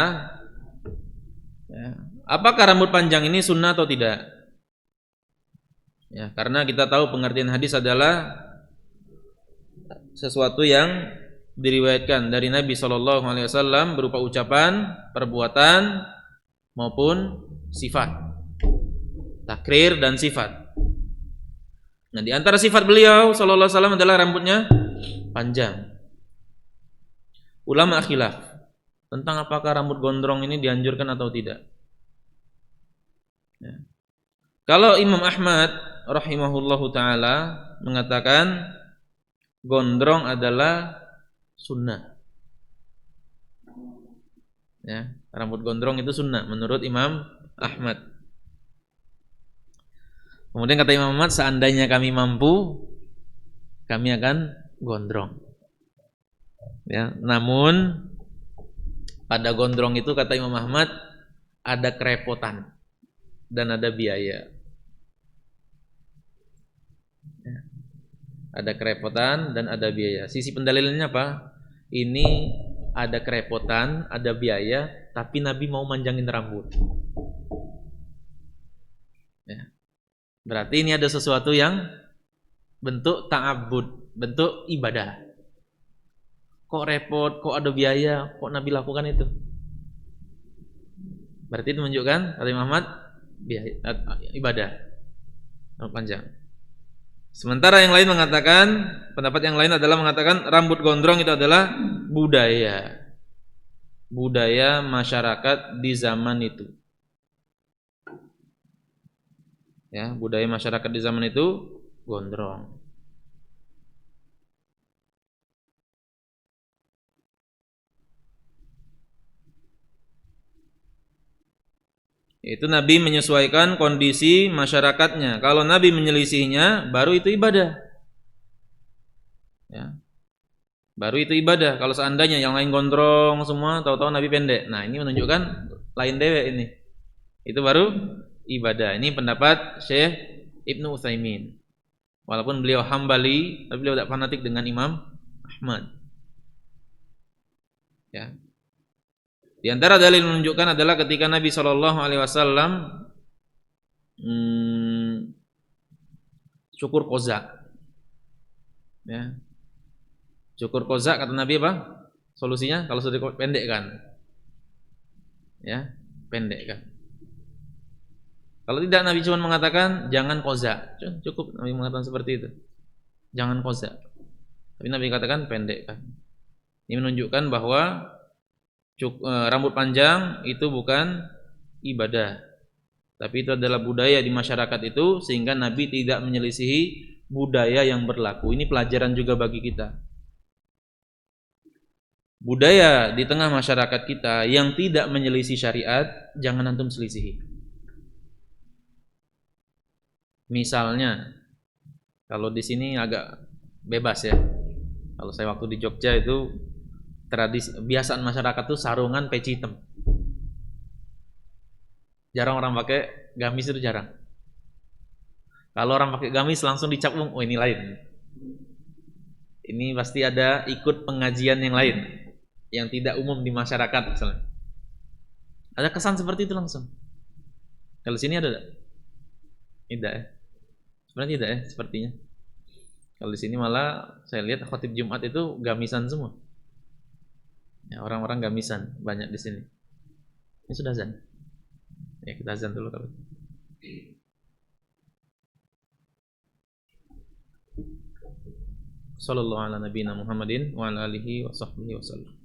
ya, apakah rambut panjang ini sunnah atau tidak? Ya, karena kita tahu pengertian hadis adalah sesuatu yang diriwayatkan dari Nabi SAW berupa ucapan, perbuatan maupun sifat, takrir dan sifat. Nah, di antara sifat beliau SAW adalah rambutnya panjang. Ulama khilaf tentang apakah rambut gondrong ini dianjurkan atau tidak. Ya. Kalau Imam Ahmad rahimahullahu taala mengatakan gondrong adalah sunnah. Ya, rambut gondrong itu sunnah menurut Imam Ahmad. Kemudian kata Imam Ahmad, seandainya kami mampu, kami akan gondrong. Ya, namun pada gondrong itu kata Imam Ahmad ada kerepotan dan ada biaya. Ya, ada kerepotan dan ada biaya. Sisi pendalilannya apa? Ini ada kerepotan, ada biaya, tapi Nabi mau manjangin rambut. Ya. Berarti ini ada sesuatu yang bentuk ta'abbud, bentuk ibadah. Kok repot, kok ada biaya, kok Nabi lakukan itu? Berarti itu menunjukkan kata Imam Ahmad biaya, ibadah panjang. Sementara yang lain mengatakan, pendapat yang lain adalah mengatakan rambut gondrong itu adalah budaya masyarakat di zaman itu. Ya, budaya masyarakat di zaman itu gondrong. Itu Nabi menyesuaikan kondisi masyarakatnya. Kalau Nabi menyelisihinya, baru itu ibadah. Ya. Baru itu ibadah. Kalau seandainya yang lain gondrong semua, tahu-tahu Nabi pendek. Nah, ini menunjukkan lain dewek ini. Itu baru ibadah. Ini pendapat Syekh Ibnu Utsaimin. Walaupun beliau Hambali, tapi beliau tidak fanatik dengan Imam Ahmad. Ya. Di antara dalil menunjukkan adalah ketika Nabi SAW cukur kozak. Ya. Cukur kozak kata Nabi apa? Solusinya kalau sudah pendek kan? Ya, pendek kan. Kalau tidak Nabi cuma mengatakan jangan kozak. Cukup Nabi mengatakan seperti itu. Jangan kozak. Tapi Nabi katakan pendek kan. Ini menunjukkan bahwa rambut panjang itu bukan ibadah, tapi itu adalah budaya di masyarakat itu, sehingga Nabi tidak menyelisihi budaya yang berlaku. Ini pelajaran juga bagi kita. Budaya di tengah masyarakat kita yang tidak menyelisih syariat, jangan antum selisihi. Misalnya, kalau di sini agak bebas ya. Kalau saya waktu di Jogja itu tradisi kebiasaan masyarakat tuh sarungan peci hitam. Jarang orang pakai gamis, itu jarang. Kalau orang pakai gamis langsung dicap, oh ini lain. Ini pasti ada ikut pengajian yang lain yang tidak umum di masyarakat misalnya. Ada kesan seperti itu langsung. Kalau sini ada enggak? Tidak ya. Sebenarnya tidak ya sepertinya. Kalau di sini malah saya lihat khotib Jumat itu gamisan semua. Ya, orang-orang gamisan banyak di sini. Ini sudah azan. Ya, kita azan dulu kalau. Sallallahu ala nabiyina Muhammadin wa ala alihi wa sahbihi wasallam.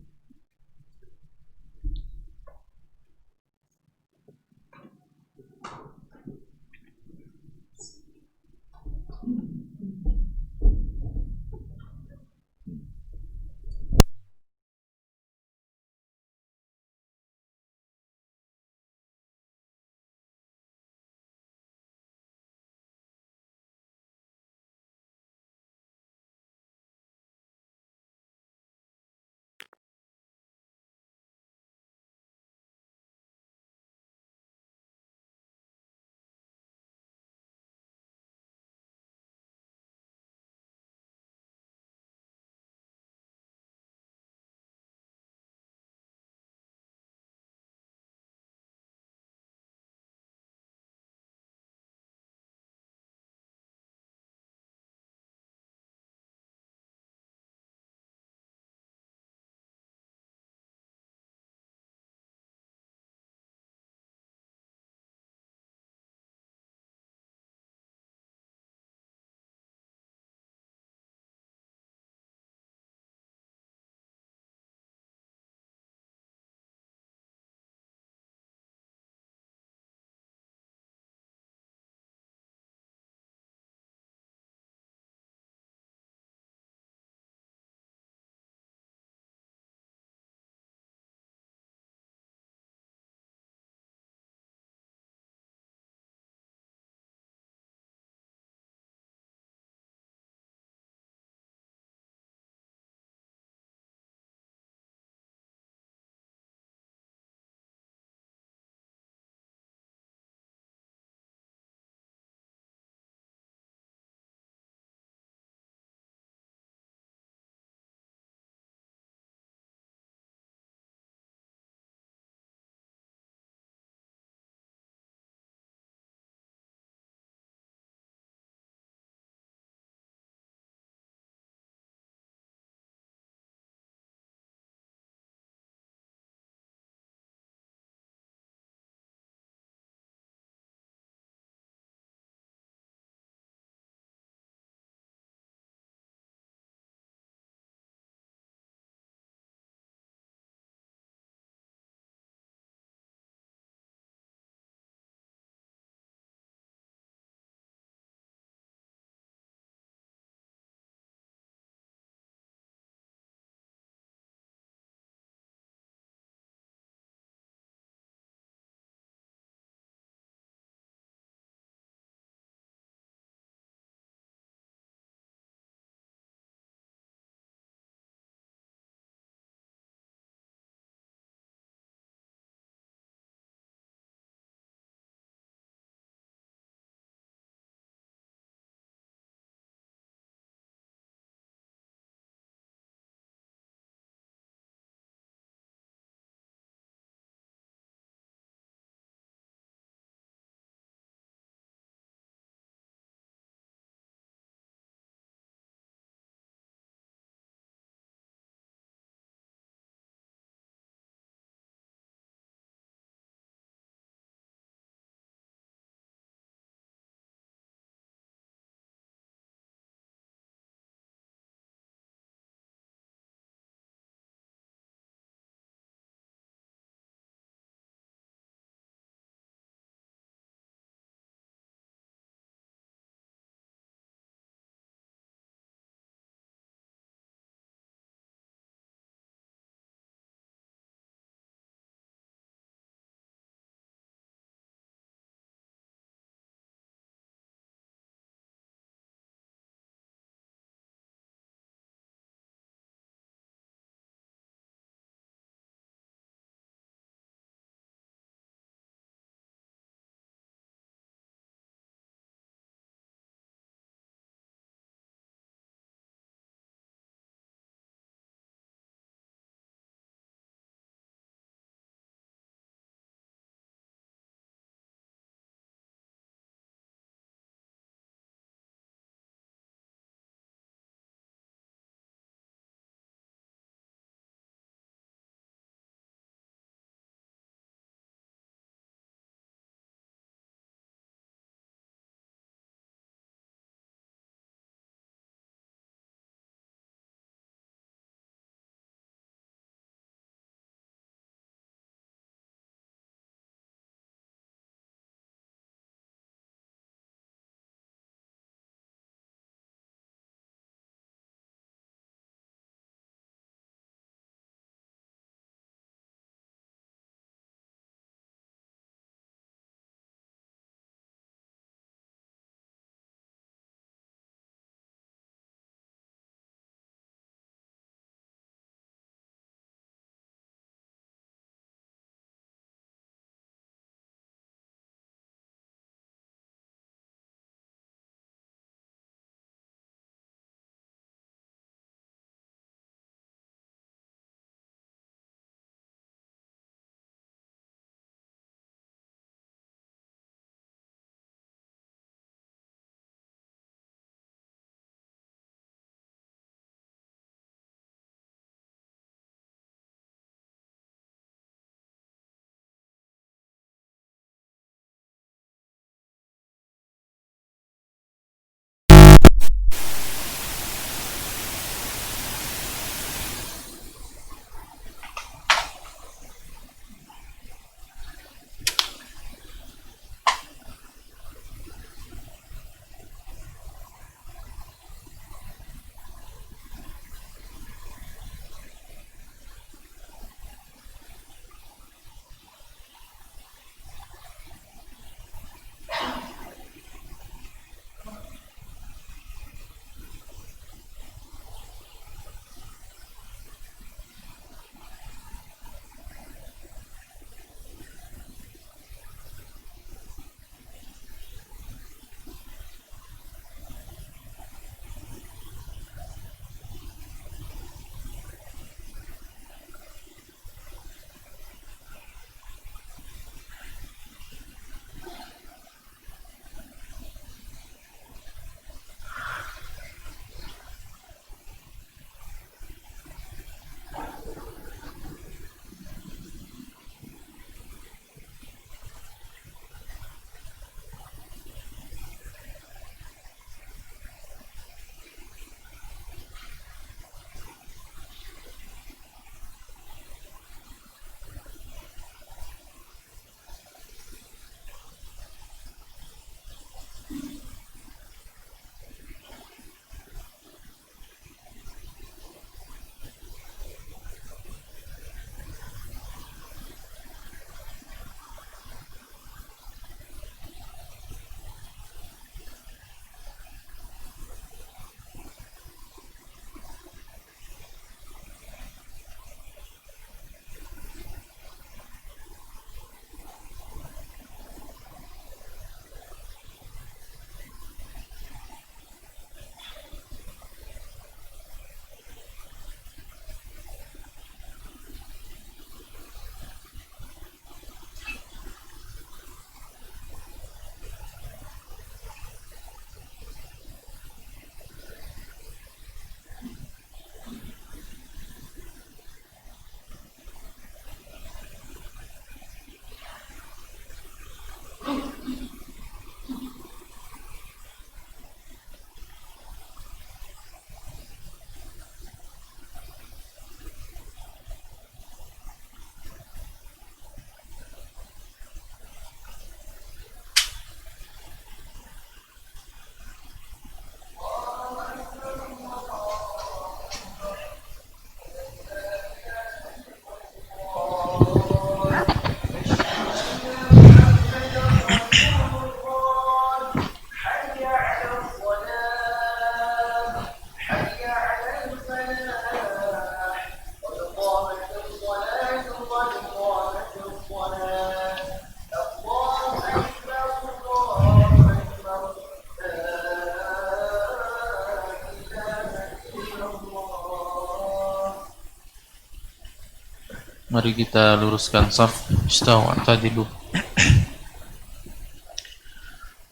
Mari kita luruskan saf. Istawu atadilu.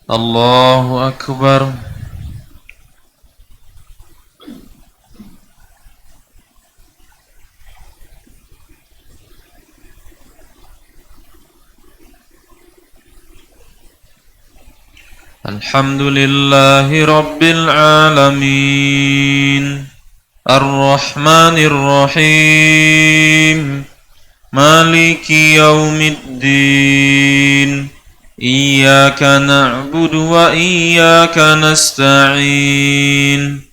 Allahu Akbar. Alhamdulillahi Rabbil Alamin. Ar-Rahmanir Rahim. Maliki Yaumiddin. Iyyaka na'budu wa iyyaka nasta'in.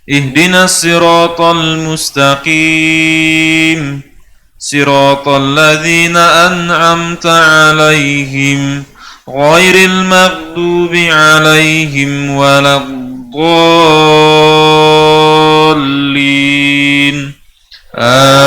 Ihdinas siratal mustaqim. Siratal ladzina an'amta 'alaihim ghairil maghdubi 'alaihim waladdallin. Amin.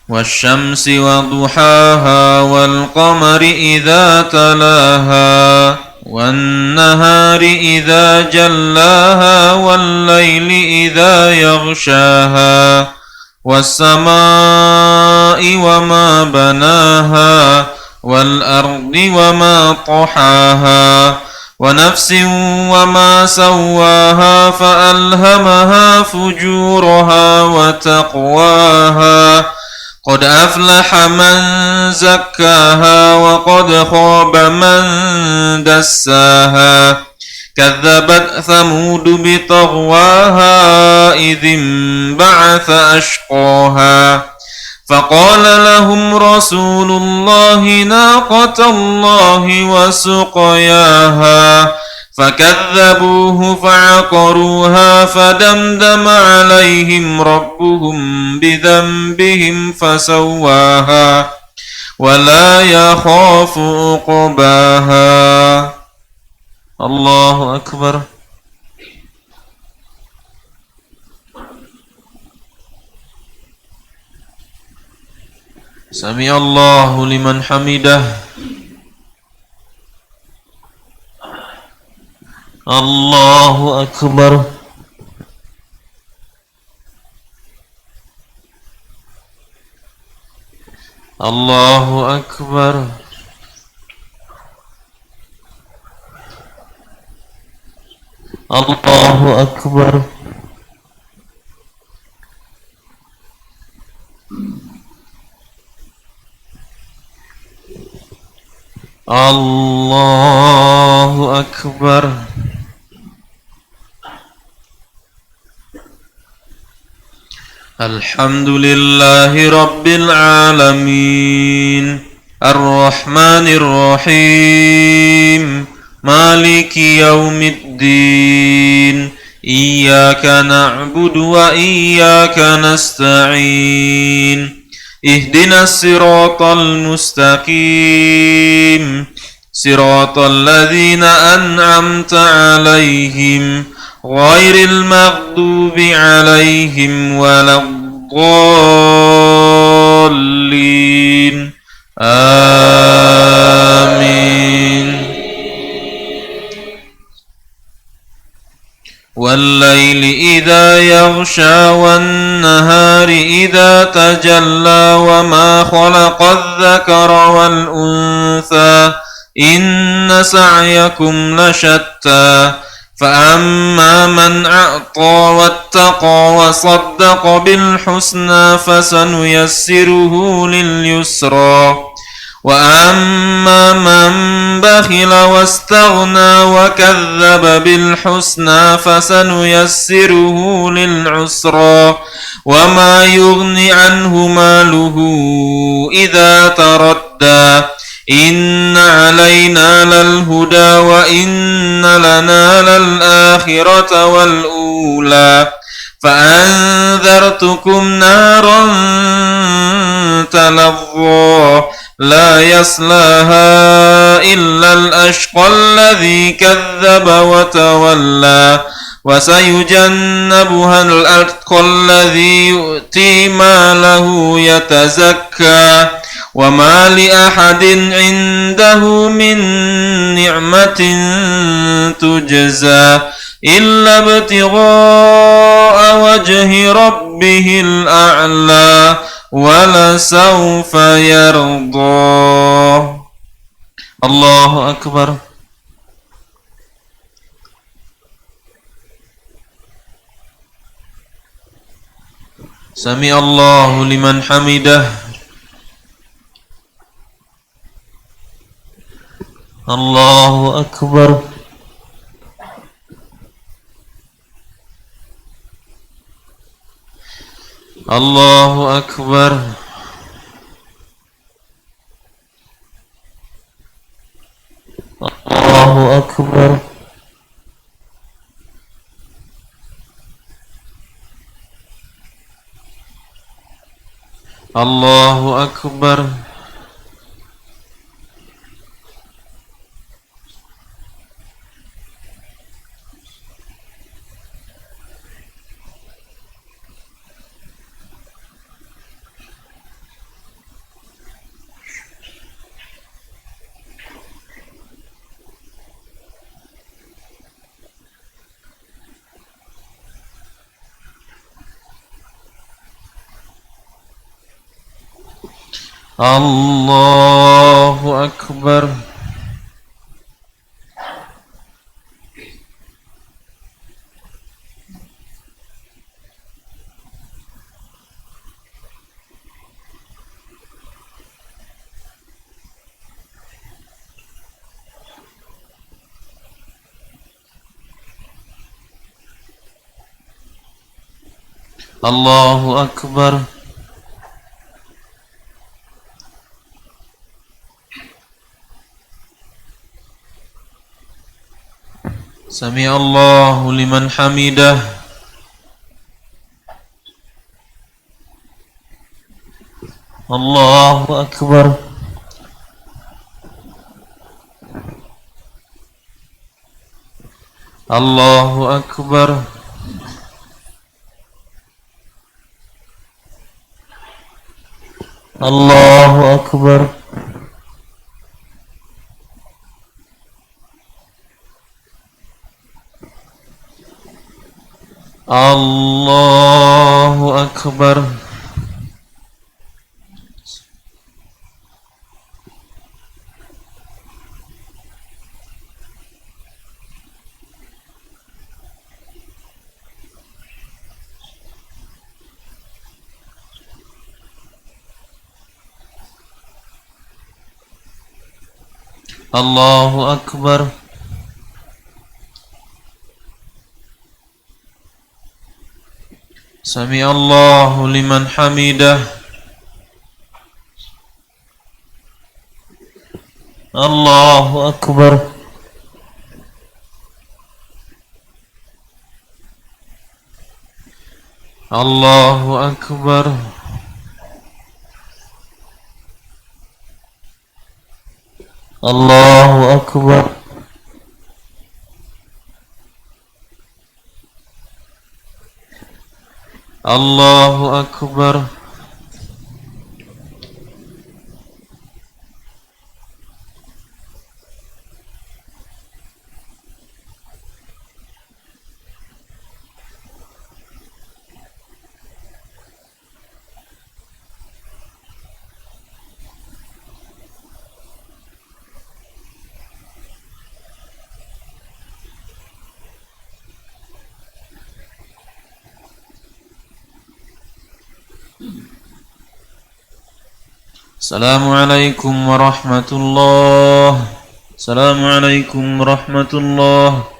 Wasyamsi wa duhaha wal qamari idza talaha wan nahari idza jallaha wal laili idza yaghshaha was samaa'i wa ma banaha wal ardi wa ma tahaha wa nafsin wa ma sawwaha fa alhamaha fujuraha wa taqwaha. Qad aflaha man zakkaha wa qad khaba man dassaha. Kadzabat Thamud bi taghwaha idzin ba'atha ashqaha. Faqala lahum Rasulullah naqatallahi wa suqyaha. فكذبوه فعقروها فدمدم عليهم ربهم بذنبهم فسواها ولا يخاف عقباها. الله أكبر. سمع الله لمن حمده. Allahu Akbar. Allahu Akbar. Allahu Akbar. Allahu Akbar. Alhamdulillahi Rabbil Alamin. Ar-Rahmanir Rahim. Maliki Yaumiddin. Iyyaka na'budu wa iyyaka nasta'in. Ihdinas siratal mustaqim. Siratal ladzina an'amta 'alaihim ghairil maghdubi 'alaihim waladdallin. Amin. Wal-laili idza yaghsha wan-nahari idza tajalla wa ma khalaqadh-dhakara wal-untha inna sa'yakum lashatta. فأما من أعطى واتقى وصدق بالحسنى فسنيسره لليسرى وأما من بخل واستغنى وكذب بالحسنى فسنيسره للعسرى وما يغني عنه ماله إذا تردى إن علينا للهدى وإن لنا للآخرة والأولى فأنذرتكم نارا تلظى لا يصلاها إلا الأشقى الذي كذب وتولى وسيجنبها الأتقى الذي يؤتي ماله يتزكى وما لأحد عنده من نعمة تجزى إلا ابتغاء وجه ربه الأعلى ولسوف يرضى. الله أكبر. سمع الله لمن حمده. الله أكبر. الله أكبر. الله أكبر. الله أكبر. الله أكبر. الله أكبر. سمع الله لمن حمده. الله أكبر. الله أكبر. الله أكبر. الله أكبر. الله أكبر. سمع الله لمن حمده. الله أكبر. الله أكبر. الله أكبر. الله أكبر. السلام عليكم ورحمة الله. السلام عليكم ورحمة الله.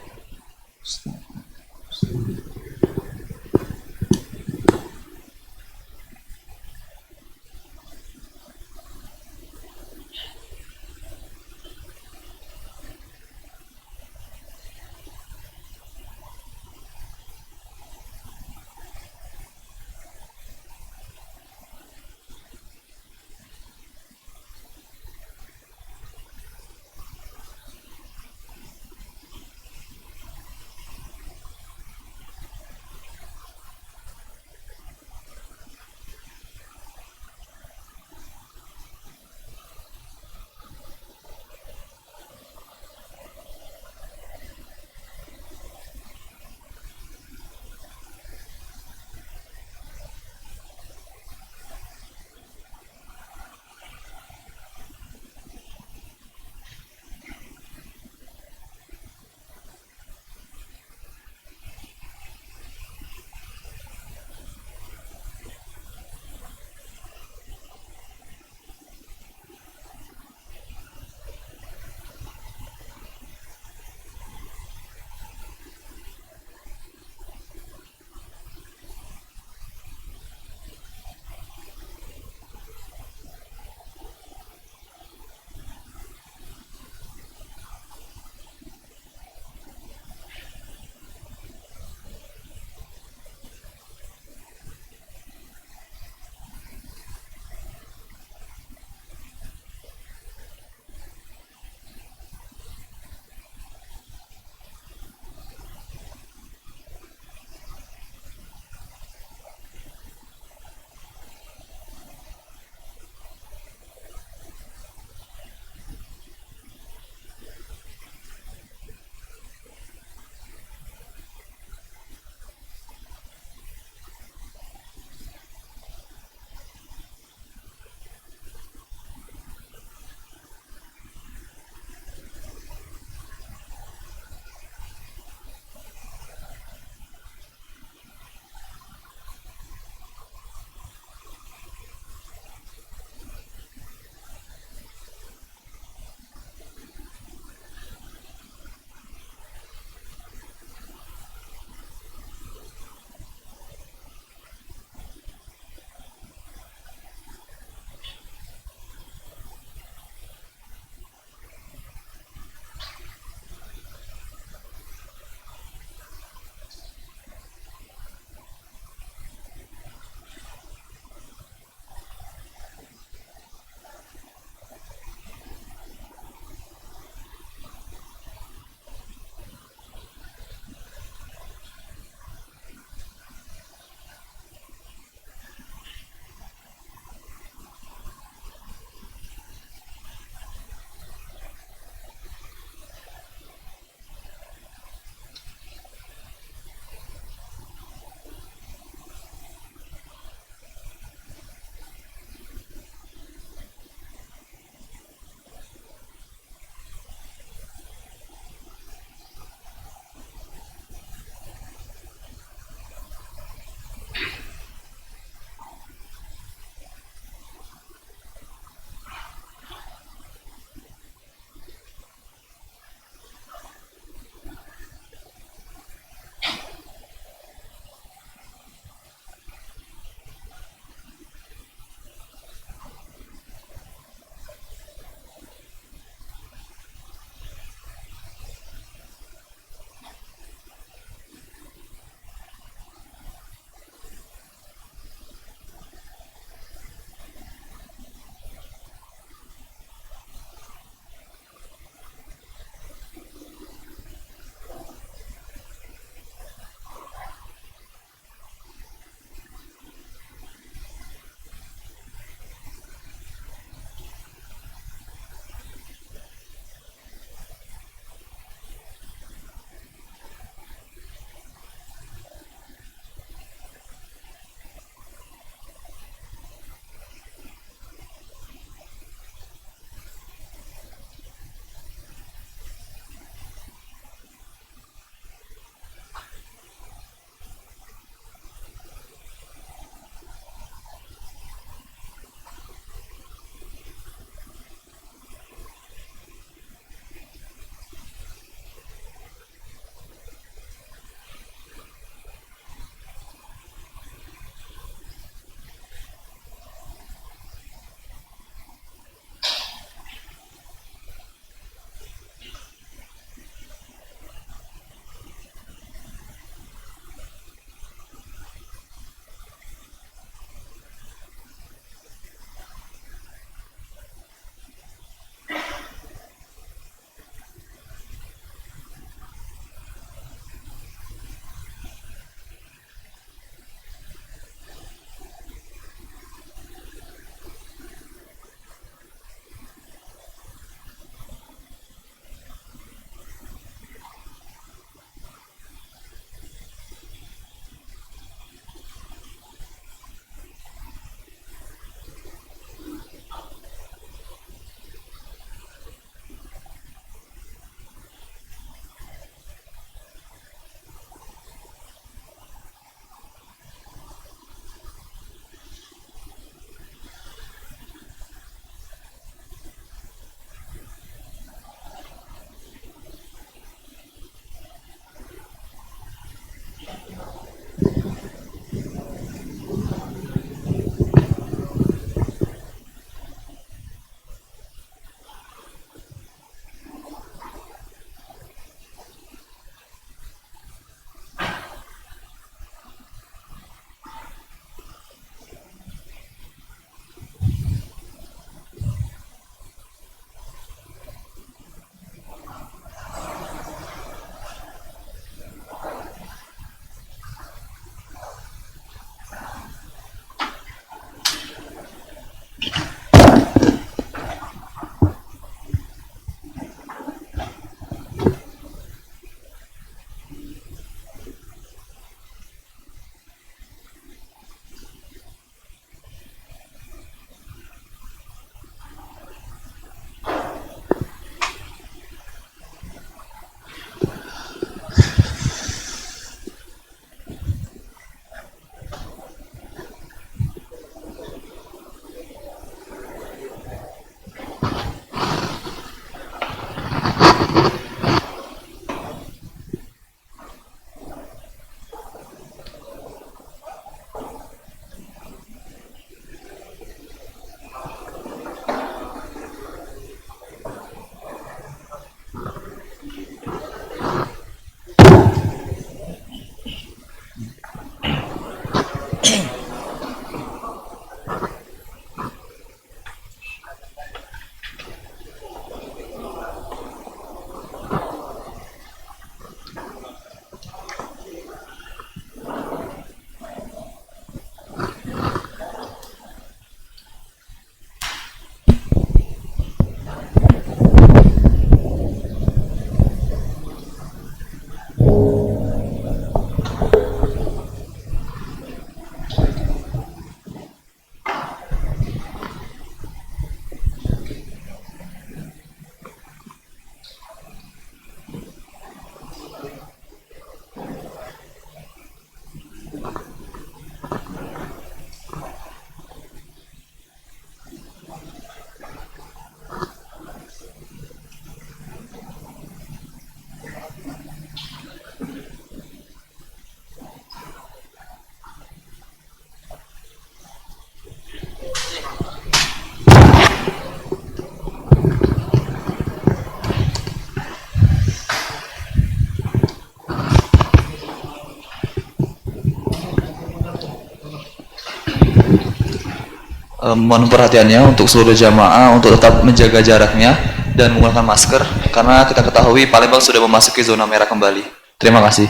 mohon perhatiannya untuk seluruh jamaah untuk tetap menjaga jaraknya dan menggunakan masker karena kita ketahui Palembang sudah memasuki zona merah kembali. Terima kasih.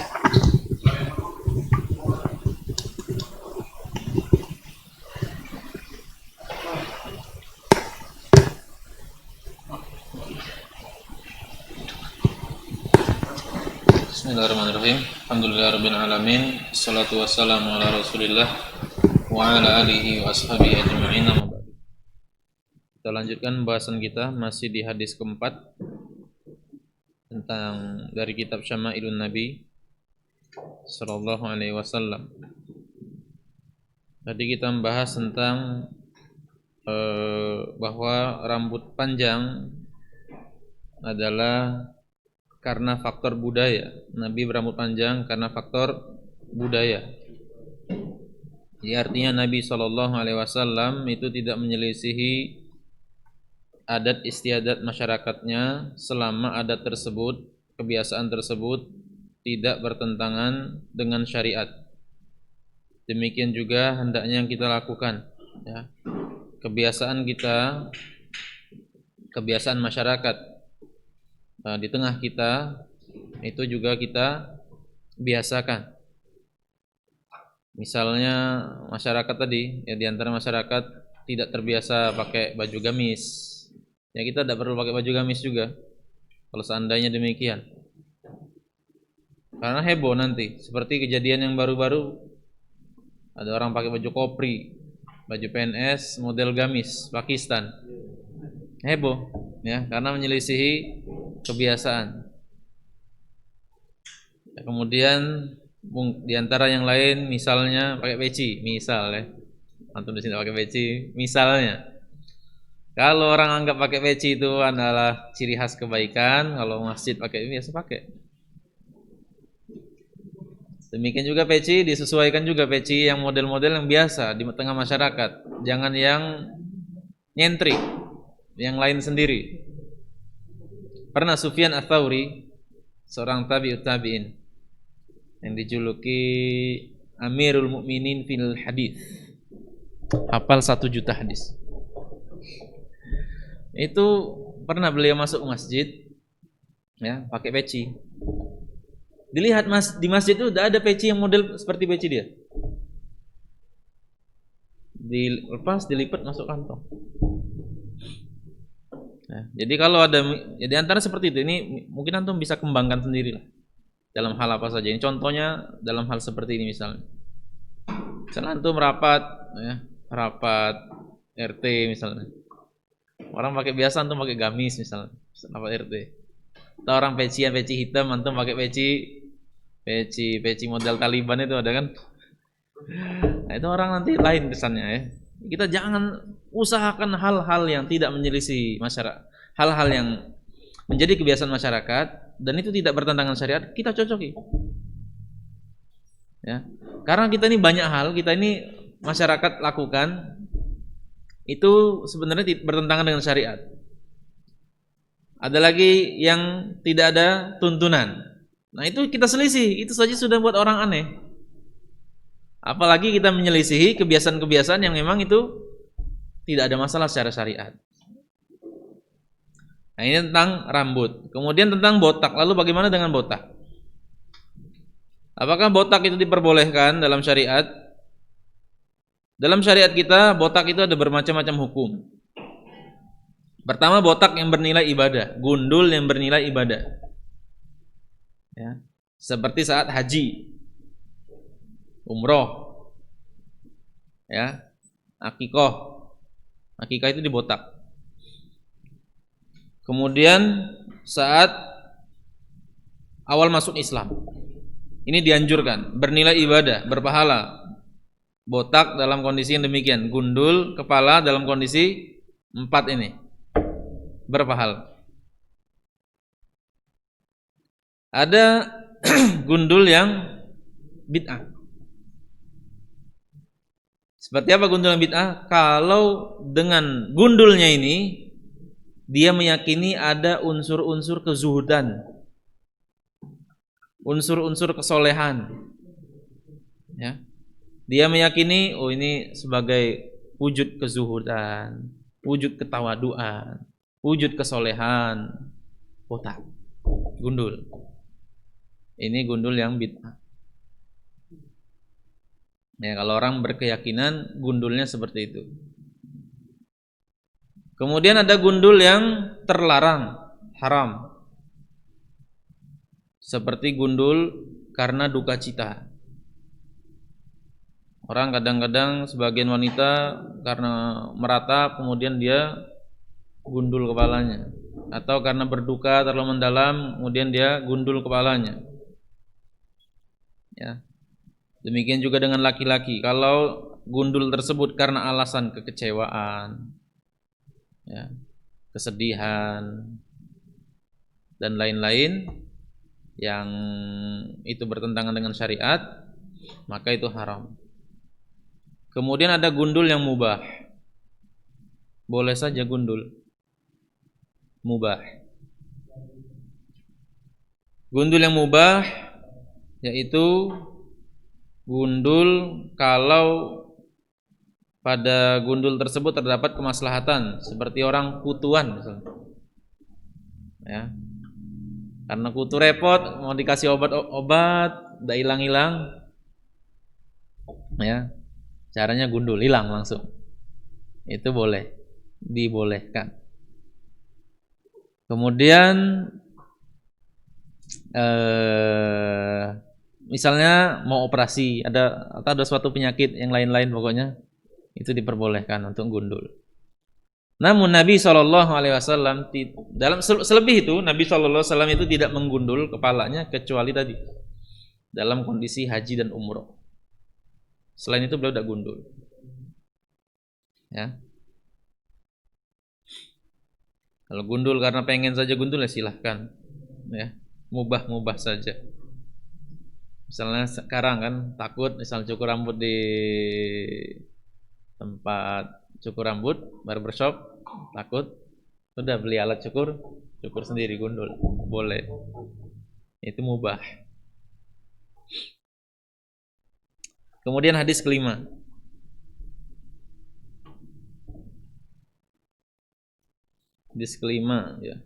Bismillahirrahmanirrahim. Alhamdulillahirabbil alamin. Wassalatu wassalamu ala Rasulillah wa ala alihi wa ashabihi ajma'in. Kita lanjutkan pembahasan kita masih di hadis keempat tentang dari kitab Syama'ilun Nabi sallallahu alaihi wasallam. Tadi kita membahas tentang bahwa rambut panjang adalah karena faktor budaya. Nabi berambut panjang karena faktor budaya. Jadi artinya Nabi SAW itu tidak menyelisihi adat istiadat masyarakatnya selama adat tersebut, kebiasaan tersebut tidak bertentangan dengan syariat. Demikian juga hendaknya yang kita lakukan, ya. Kebiasaan kita, kebiasaan masyarakat di tengah kita itu juga kita biasakan. Misalnya masyarakat tadi, ya di antara masyarakat tidak terbiasa pakai baju gamis, ya kita tidak perlu pakai baju gamis juga kalau seandainya demikian, karena heboh nanti. Seperti kejadian yang baru-baru, ada orang pakai baju kopri, baju PNS model gamis Pakistan, heboh, ya, karena menyelisihi kebiasaan. Kemudian di antara yang lain misalnya pakai peci, misal ya. Antum di sini pakai peci, misalnya. Kalau orang anggap pakai peci itu adalah ciri khas kebaikan, kalau masjid pakai biasa pakai. Demikian juga peci disesuaikan juga, peci yang model-model yang biasa di tengah masyarakat. Jangan yang nyentrik, yang lain sendiri. Pernah Sufyan Ats-Tsauri, seorang tabi'ut tabi'in yang dijuluki Amirul Mukminin fil Hadis, hafal 1 juta hadis. Itu pernah beliau masuk masjid, ya, pakai peci. Dilihat di masjid itu tidak ada peci yang model seperti peci dia. Dilepas, dilipat, masuk kantong. Nah, jadi kalau ada, ya di antara seperti itu, ini mungkin antum bisa kembangkan sendiri lah dalam hal apa saja. Ini contohnya dalam hal seperti ini misalnya. Misalnya antum rapat, ya, rapat RT misalnya. Orang pakai biasa, antum pakai gamis misalnya, rapat RT. Atau orang peci hitam, antum pakai peci model Taliban itu ada kan? Nah, itu orang nanti lain kesannya, ya. Kita jangan usahakan hal-hal yang tidak menyelisih masyarakat, hal-hal yang menjadi kebiasaan masyarakat dan itu tidak bertentangan syariat, kita cocoki. Ya. Karena kita ini banyak hal, kita ini masyarakat lakukan itu sebenarnya bertentangan dengan syariat. Ada lagi yang tidak ada tuntunan. Nah, itu kita selisih, itu saja sudah buat orang aneh. Apalagi kita menyelisihi kebiasaan-kebiasaan yang memang itu tidak ada masalah secara syariat. Nah, ini tentang rambut. Kemudian tentang botak. Lalu bagaimana dengan botak? Apakah botak itu diperbolehkan dalam syariat? Dalam syariat kita, botak itu ada bermacam-macam hukum. Pertama, botak yang bernilai ibadah, gundul yang bernilai ibadah. Ya, seperti saat haji, umroh, ya, akikah itu dibotak. Kemudian saat awal masuk Islam, ini dianjurkan, bernilai ibadah, berpahala. Botak dalam kondisi yang demikian, gundul kepala dalam kondisi 4 ini berpahala. Ada gundul yang bid'ah. Seperti apa gundul yang bid'ah? Kalau dengan gundulnya ini dia meyakini ada unsur-unsur kezuhudan, unsur-unsur kesolehan, ya. Dia meyakini, oh ini sebagai wujud kezuhudan, wujud ketawaduan, wujud kesolehan, botak, gundul. Ini gundul yang bid'ah. Ya, kalau orang berkeyakinan gundulnya seperti itu. Kemudian ada gundul yang terlarang, haram. Seperti gundul karena duka cita. Orang kadang-kadang sebagian wanita karena meratap kemudian dia gundul kepalanya, atau karena berduka terlalu mendalam kemudian dia gundul kepalanya. Ya. Demikian juga dengan laki-laki. Kalau gundul tersebut karena alasan kekecewaan, ya, kesedihan dan lain-lain yang itu bertentangan dengan syariat, maka itu haram. Kemudian ada gundul yang mubah. Boleh saja gundul. Mubah. Gundul yang mubah yaitu gundul kalau pada gundul tersebut terdapat kemaslahatan, seperti orang kutuan misalnya. Ya. Karena kutu repot, mau dikasih obat, udah hilang-hilang. Ya. Caranya gundul, hilang langsung. Itu boleh, dibolehkan. Kemudian misalnya mau operasi, ada suatu penyakit yang lain-lain pokoknya, itu diperbolehkan untuk gundul. Namun Nabi SAW dalam selebih itu Nabi SAW itu tidak menggundul kepalanya kecuali tadi dalam kondisi haji dan umroh. Selain itu beliau tidak gundul. Ya. Kalau gundul karena pengen saja gundul ya silahkan. Ya, mubah saja. Misalnya sekarang kan takut misal cukur rambut di tempat cukur rambut, barbershop, takut, sudah beli alat cukur sendiri gundul, boleh. Itu mubah. Kemudian hadis kelima. Hadis kelima ya.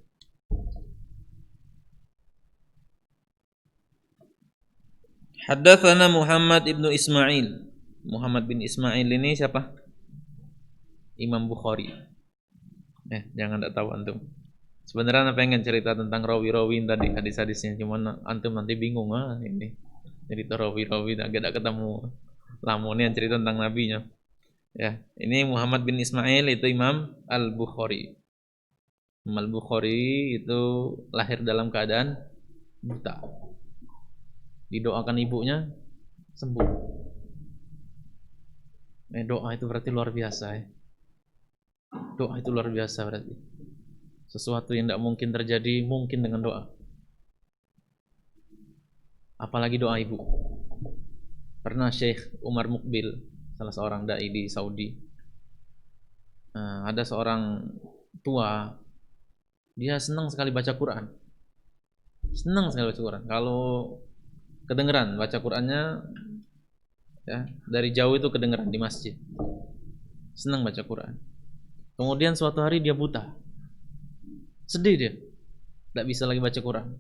Haddatsana Muhammad ibnu Ismail. Muhammad bin Ismail ini siapa? Imam Bukhari. Jangan tak tahu antum. Sebenarnya pengen cerita tentang rawi-rawi tadi hadis-hadisnya, cuman antum nanti bingung ini. Cerita rawi-rawi agak ketemu. Lamunnya cerita tentang nabinya. Ya, ini Muhammad bin Ismail itu Imam Al-Bukhari. Imam Al-Bukhari itu lahir dalam keadaan buta. Didoakan ibunya sembuh. Doa itu berarti luar biasa ya. Doa itu luar biasa berarti. Sesuatu yang tidak mungkin terjadi mungkin dengan doa. Apalagi doa ibu. Pernah Syekh Umar Mukbil, salah seorang dai di Saudi, ada seorang tua, dia senang sekali baca Quran. Senang sekali baca Quran. Kalau kedengeran baca Qurannya, ya, dari jauh itu kedengeran di masjid. Senang baca Quran. Kemudian suatu hari dia buta. Sedih dia. Tidak bisa lagi baca Quran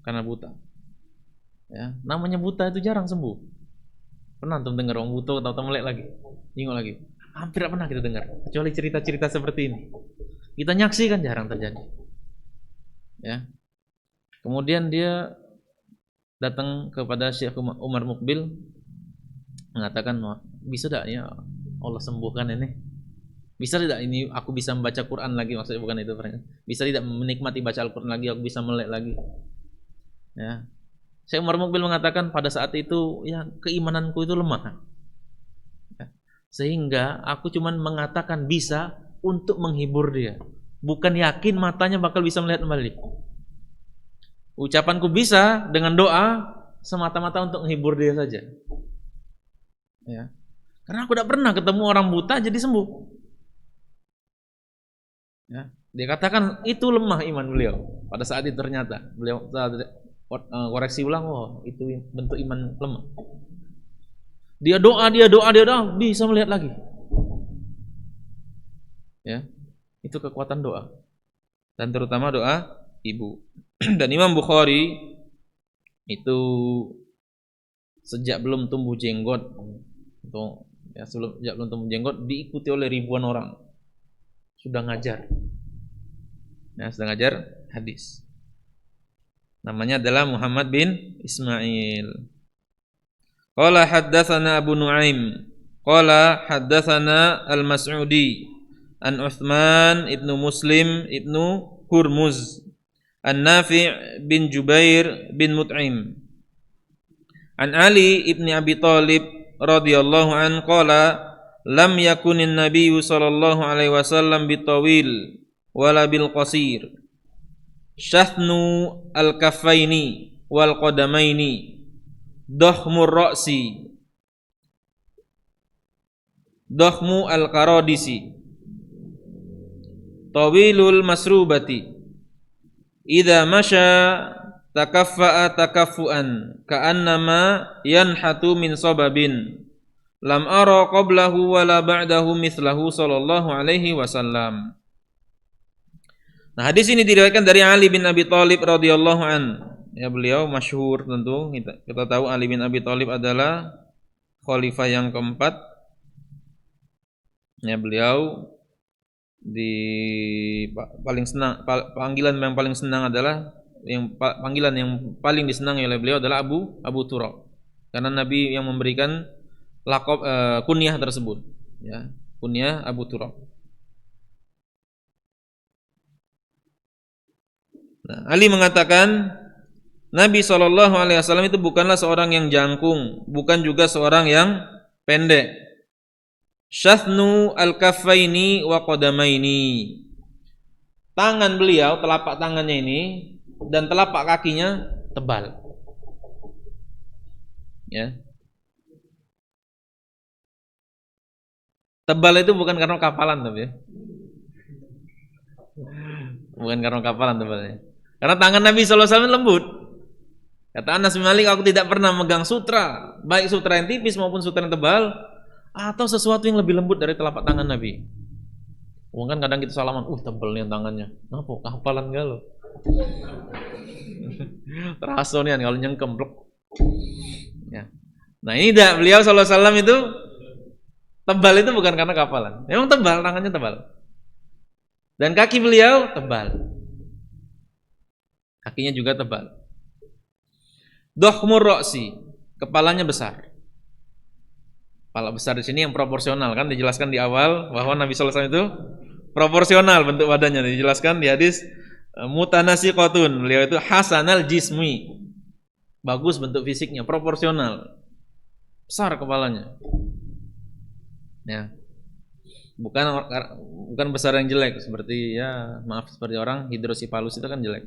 karena buta. Ya, namanya buta itu jarang sembuh. Pernah antum dengar orang buta atau melek lagi, nengok lagi? Hampir pernah kita dengar, kecuali cerita-cerita seperti ini. Kita nyaksikan jarang terjadi. Ya. Kemudian dia datang kepada Syekh Umar Mukbil mengatakan, bisa tidak ya Allah sembuhkan ini? Bisa tidak ini aku bisa membaca Quran lagi? Maksudnya bukan itu, bisa tidak menikmati baca Al-Quran lagi? Aku bisa melek lagi? Ya. Syekh Umar Mukbil mengatakan pada saat itu ya keimananku itu lemah, ya, sehingga aku cuma mengatakan bisa untuk menghibur dia, bukan yakin matanya bakal bisa melihat kembali. Ucapanku bisa dengan doa semata-mata untuk menghibur dia saja. Ya. Karena aku tidak pernah ketemu orang buta jadi sembuh. Ya. Dia katakan itu lemah iman beliau. Pada saat itu ternyata beliau koreksi ulang, itu bentuk iman lemah. Dia doa bisa melihat lagi. Ya, itu kekuatan doa. Dan terutama doa ibu. Dan Imam Bukhari itu sejak belum tumbuh jenggot, atau ya sejak belum tumbuh jenggot diikuti oleh ribuan orang. Sudah ngajar. Nah, sudah ngajar hadis. Namanya adalah Muhammad bin Ismail. Qala haddatsana Abu Nuaim. Qala haddatsana Al-Mas'udi an Utsman ibnu Muslim ibnu Hurmuz an Nafi' bin Jubair bin Mut'im an Ali ibni Abi Thalib radhiyallahu an qala lam yakunin nabiyyu sallallahu alaihi wasallam bitawil wala bil qasir syathnu al kaffaini wal qadamaini dohmur ra'si dohmu al karodisi tawilul masrubati idza masya takaffa'a takaffuan ka'annama yanhatu min sababin lam ara qablahu wala ba'dahu mithlahu sallallahu alaihi wasallam. Nah, hadis ini diriwayatkan dari Ali bin Abi Thalib radhiyallahu an. Ya, beliau masyhur tentu. Kita tahu Ali bin Abi Thalib adalah khalifah yang keempat. Ya, beliau paling senang, panggilan yang paling senang adalah panggilan yang paling disenangi oleh beliau adalah Abu Turab. Karena Nabi yang memberikan laqab kunyah tersebut, ya, kunyah Abu Turab. Nah, Ali mengatakan Nabi SAW itu bukanlah seorang yang jangkung, bukan juga seorang yang pendek. Syathnu al-kaffaini wa qadamaini. Tangan beliau, telapak tangannya ini dan telapak kakinya tebal. Ya. Tebal itu bukan karena kapalan tapi ya. Bukan karena kapalan tebalnya. Karena tangan Nabi SAW lembut. Kata Anas bin Malik, aku tidak pernah megang sutra, baik sutra yang tipis maupun sutra yang tebal, atau sesuatu yang lebih lembut dari telapak tangan Nabi. Mungkin kadang kita salaman, tebal nih tangannya. Kenapa? Kapalan gak lo? Terasa nih kalau nyengkem blok. Ya. Nah ini dah beliau SAW itu tebal itu bukan karena kapalan. Memang tebal, tangannya tebal. Dan kaki beliau tebal. Kakinya juga tebal. Dohmur roksi, kepalanya besar. Kepala besar di sini yang proporsional, kan dijelaskan di awal bahwa Nabi sallallahu alaihi wasallam itu proporsional bentuk badannya, dijelaskan di hadis mutanasiqatun. Beliau itu hasanal jismi. Bagus bentuk fisiknya, proporsional. Besar kepalanya. Ya. Bukan besar yang jelek seperti seperti orang hidrosipalus itu kan jelek.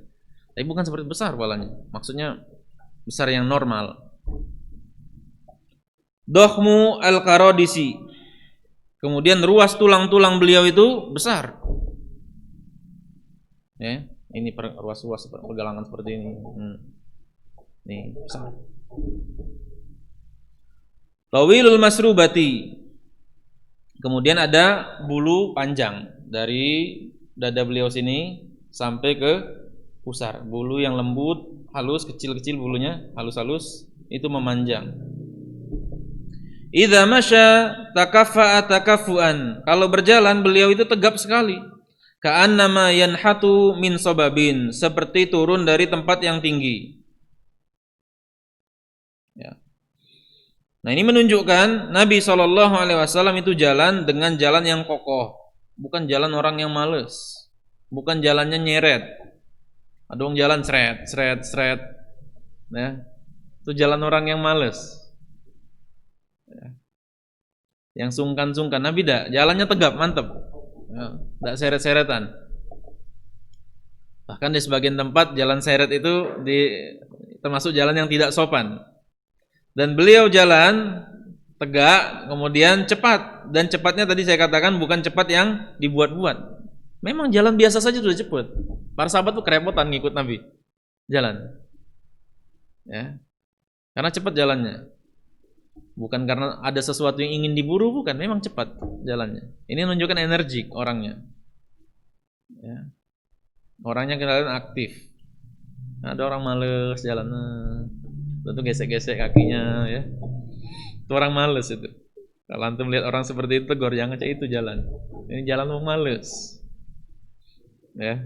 Tapi bukan seperti besar kepalanya. Maksudnya besar yang normal. Dohmu al-karodisi. Kemudian ruas tulang-tulang beliau itu besar. Ya, ini ruas-ruas pergelangan seperti ini. Nih, besar. Tawilul masrubati. Kemudian ada bulu panjang dari dada beliau sini sampai ke pusar. Bulu yang lembut, halus, kecil-kecil bulunya, halus-halus, itu memanjang. Idza masya takaffa'a takaffuan. Kalau berjalan beliau itu tegap sekali. Ka'annama yanhatu min sababin, seperti turun dari tempat yang tinggi. Ya. Nah, ini menunjukkan Nabi SAW itu jalan dengan jalan yang kokoh, bukan jalan orang yang males, bukan jalannya nyeret. Ada orang jalan seret, ya. Itu jalan orang yang males, ya. Yang sungkan-sungkan. Nabi tidak, jalannya tegap, mantap, ya. Tidak seret-seretan. Bahkan di sebagian tempat jalan seret itu termasuk jalan yang tidak sopan. Dan beliau jalan tegak, kemudian cepat. Dan cepatnya tadi saya katakan bukan cepat yang dibuat-buat. Memang jalan biasa saja sudah cepat. Para sahabat tuh kerepotan ngikut Nabi jalan, ya, karena cepat jalannya. Bukan karena ada sesuatu yang ingin diburu, bukan, memang cepat jalannya. Ini menunjukkan energi orangnya. Ya. Orangnya kelihatan aktif. Ada orang males jalan, tentu gesek-gesek kakinya, ya. Itu orang males itu. Kalau antum lihat orang seperti itu, tegur, jangan cek itu jalan. Ini jalan mau males. Ya.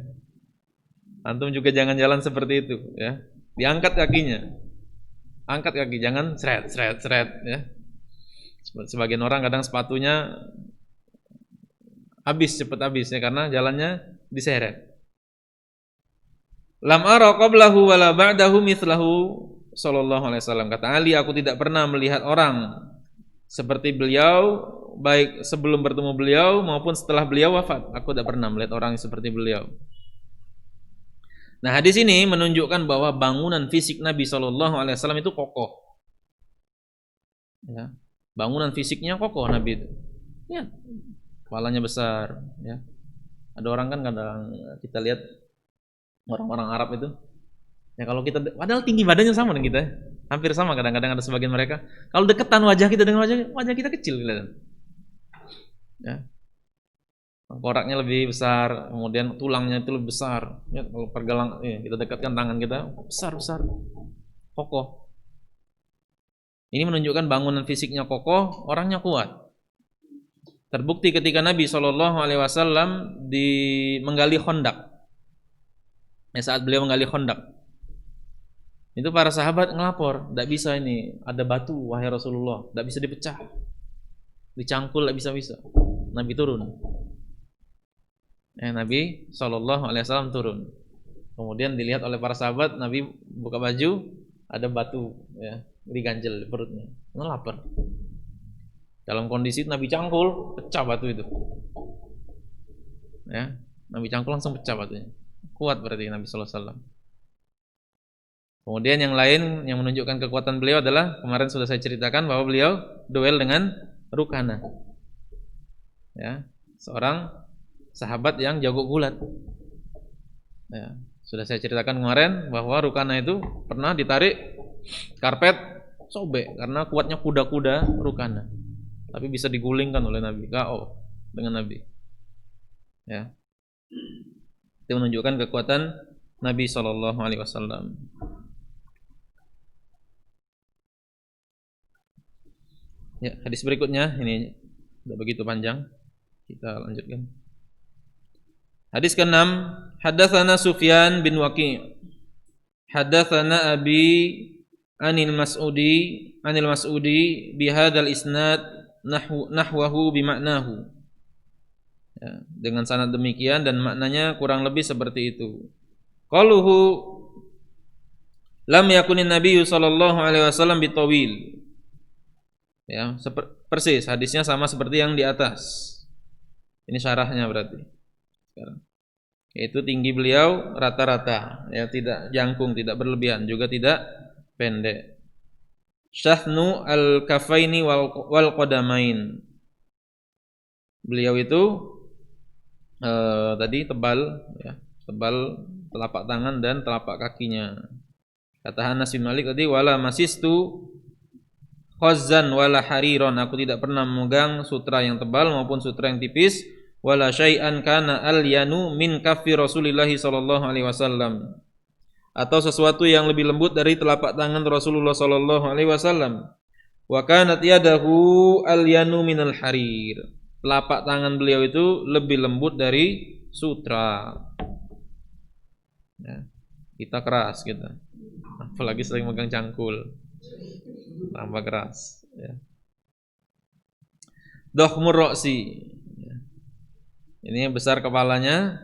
Antum juga jangan jalan seperti itu, ya. Diangkat kakinya. Angkat kaki, jangan seret ya. Sebagian orang kadang sepatunya cepat habis ya karena jalannya diseret. Lam ara qablahu wala ba'dahu mithlahu sallallahu alaihi wasallam. Kata Ali, aku tidak pernah melihat orang seperti beliau, baik sebelum bertemu beliau maupun setelah beliau wafat. Aku tidak pernah melihat orang seperti beliau. Nah, hadis ini menunjukkan bahwa bangunan fisik Nabi sallallahu alaihi wasallam itu kokoh. Ya. Bangunan fisiknya kokoh Nabi itu. Ya. Kepalanya besar, ya. Ada orang kan kadang kita lihat orang-orang Arab itu, ya kalau kita padahal tinggi badannya sama dengan kita, hampir sama, kadang-kadang ada sebagian mereka. Kalau deketan wajah kita dengan wajah kita kecil kelihatan. Ya. Koraknya lebih besar, kemudian tulangnya itu lebih besar. Ya, kalau pergelang, kita dekatkan tangan kita besar, kokoh. Ini menunjukkan bangunan fisiknya kokoh, orangnya kuat. Terbukti ketika Nabi Shallallahu Alaihi Wasallam menggali Khandaq. Saat beliau menggali Khandaq, itu para sahabat ngelapor, tidak bisa ini, ada batu wahai Rasulullah, tidak bisa dipecah, dicangkul tidak bisa. Nabi turun. Nabi SAW turun. Kemudian dilihat oleh para sahabat, Nabi buka baju, ada batu ya diganjel di perutnya. Lapar. Dalam kondisi Nabi cangkul, pecah batu itu. Ya, Nabi cangkul langsung pecah batunya. Kuat berarti Nabi SAW. Kemudian yang lain yang menunjukkan kekuatan beliau adalah kemarin sudah saya ceritakan bahwa beliau duel dengan Rukana. Ya, seorang sahabat yang jago gulat. Ya, sudah saya ceritakan kemarin bahwa Rukana itu pernah ditarik karpet sobek karena kuatnya kuda-kuda Rukana. Tapi bisa digulingkan oleh Nabi, KO dengan Nabi. Ya. Itu menunjukkan kekuatan Nabi Shallallahu Alaihi Wasallam. Ya, hadis berikutnya ini tidak begitu panjang, kita lanjutkan. Hadis ke-6, haddatsana Sufyan bin Waqi'. Haddatsana Abi anil Mas'udi bihadzal isnad nahwahu bimaknahu. Ya, dengan sanad demikian dan maknanya kurang lebih seperti itu. Qaluhu lam yakunin nabiyyu sallallahu alaihi wasallam bitawil. Ya, persis hadisnya sama seperti yang di atas. Ini syarahnya berarti. Sekarang. Yaitu tinggi beliau rata-rata, ya tidak jangkung, tidak berlebihan, juga tidak pendek. Syahnu al-kafaini wal qadamain. Beliau itu tadi tebal, ya, tebal telapak tangan dan telapak kakinya. Kata Anas bin Malik tadi, wala masistu khazzan wala hariron. Aku tidak pernah memegang sutra yang tebal maupun sutra yang tipis. Wala syai'an kana alyanu min kaffi Rasulillah sallallahu alaihi wasallam, atau sesuatu yang lebih lembut dari telapak tangan Rasulullah sallallahu alaihi wasallam. Wa kanat yadahu alyanu minal harir. Telapak tangan beliau itu lebih lembut dari sutra. Ya, kita keras kita. Apalagi sering megang cangkul. Tambah keras, ya. Dohmur roksi. Ini besar kepalanya,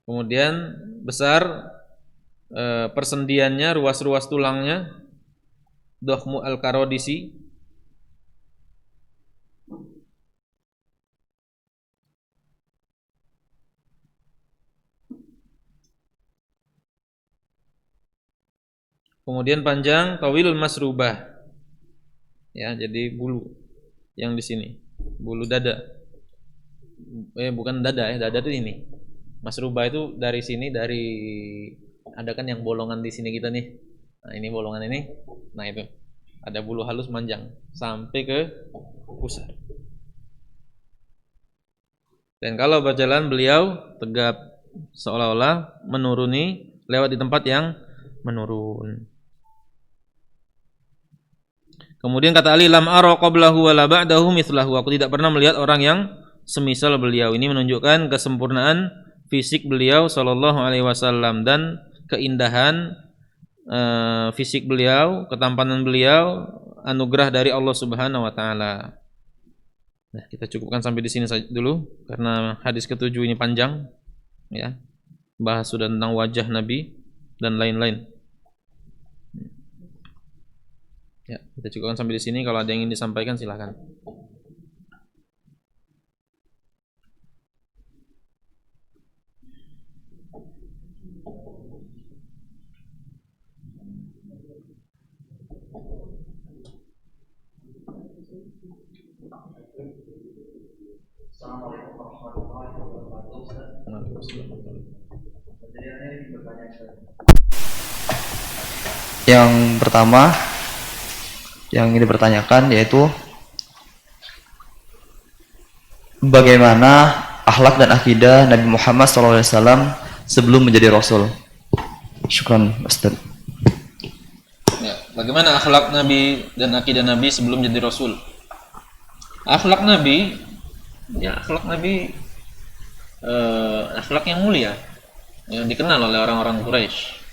kemudian besar persendiannya, ruas-ruas tulangnya. Dohmu al-karodisi. Kemudian panjang, tawilul masrubah. Ya, jadi bulu yang di sini, bulu dada. Bukan dada ya, dada itu ini. Masrubah itu dari sini, dari ada kan yang bolongan di sini kita nih. Nah, ini bolongan ini. Nah, itu. Ada bulu halus panjang sampai ke pusar. Dan kalau berjalan beliau tegap seolah-olah menuruni lewat di tempat yang menurun. Kemudian kata Ali, lam ara qablahu wa la ba'dahu mithlahu. Aku tidak pernah melihat orang yang semisal beliau. Ini menunjukkan kesempurnaan fisik beliau sallallahu alaihi wasallam dan keindahan fisik beliau, ketampanan beliau, anugerah dari Allah Subhanahu wa taala. Nah, kita cukupkan sampai di sini saja dulu karena hadis ke-7 ini panjang ya. Bahas sudah tentang wajah Nabi dan lain-lain. Ya, kita cukupkan sampai di sini. Kalau ada yang ingin disampaikan silakan. Yang pertama yang ini dipertanyakan yaitu bagaimana akhlak dan akidah Nabi Muhammad SAW sebelum menjadi Rasul. Syukran Ustaz. Ya, bagaimana akhlak Nabi dan akidah Nabi sebelum jadi Rasul? Akhlak Nabi, ya akhlak Nabi akhlak yang mulia yang dikenal oleh orang-orang Quraisy.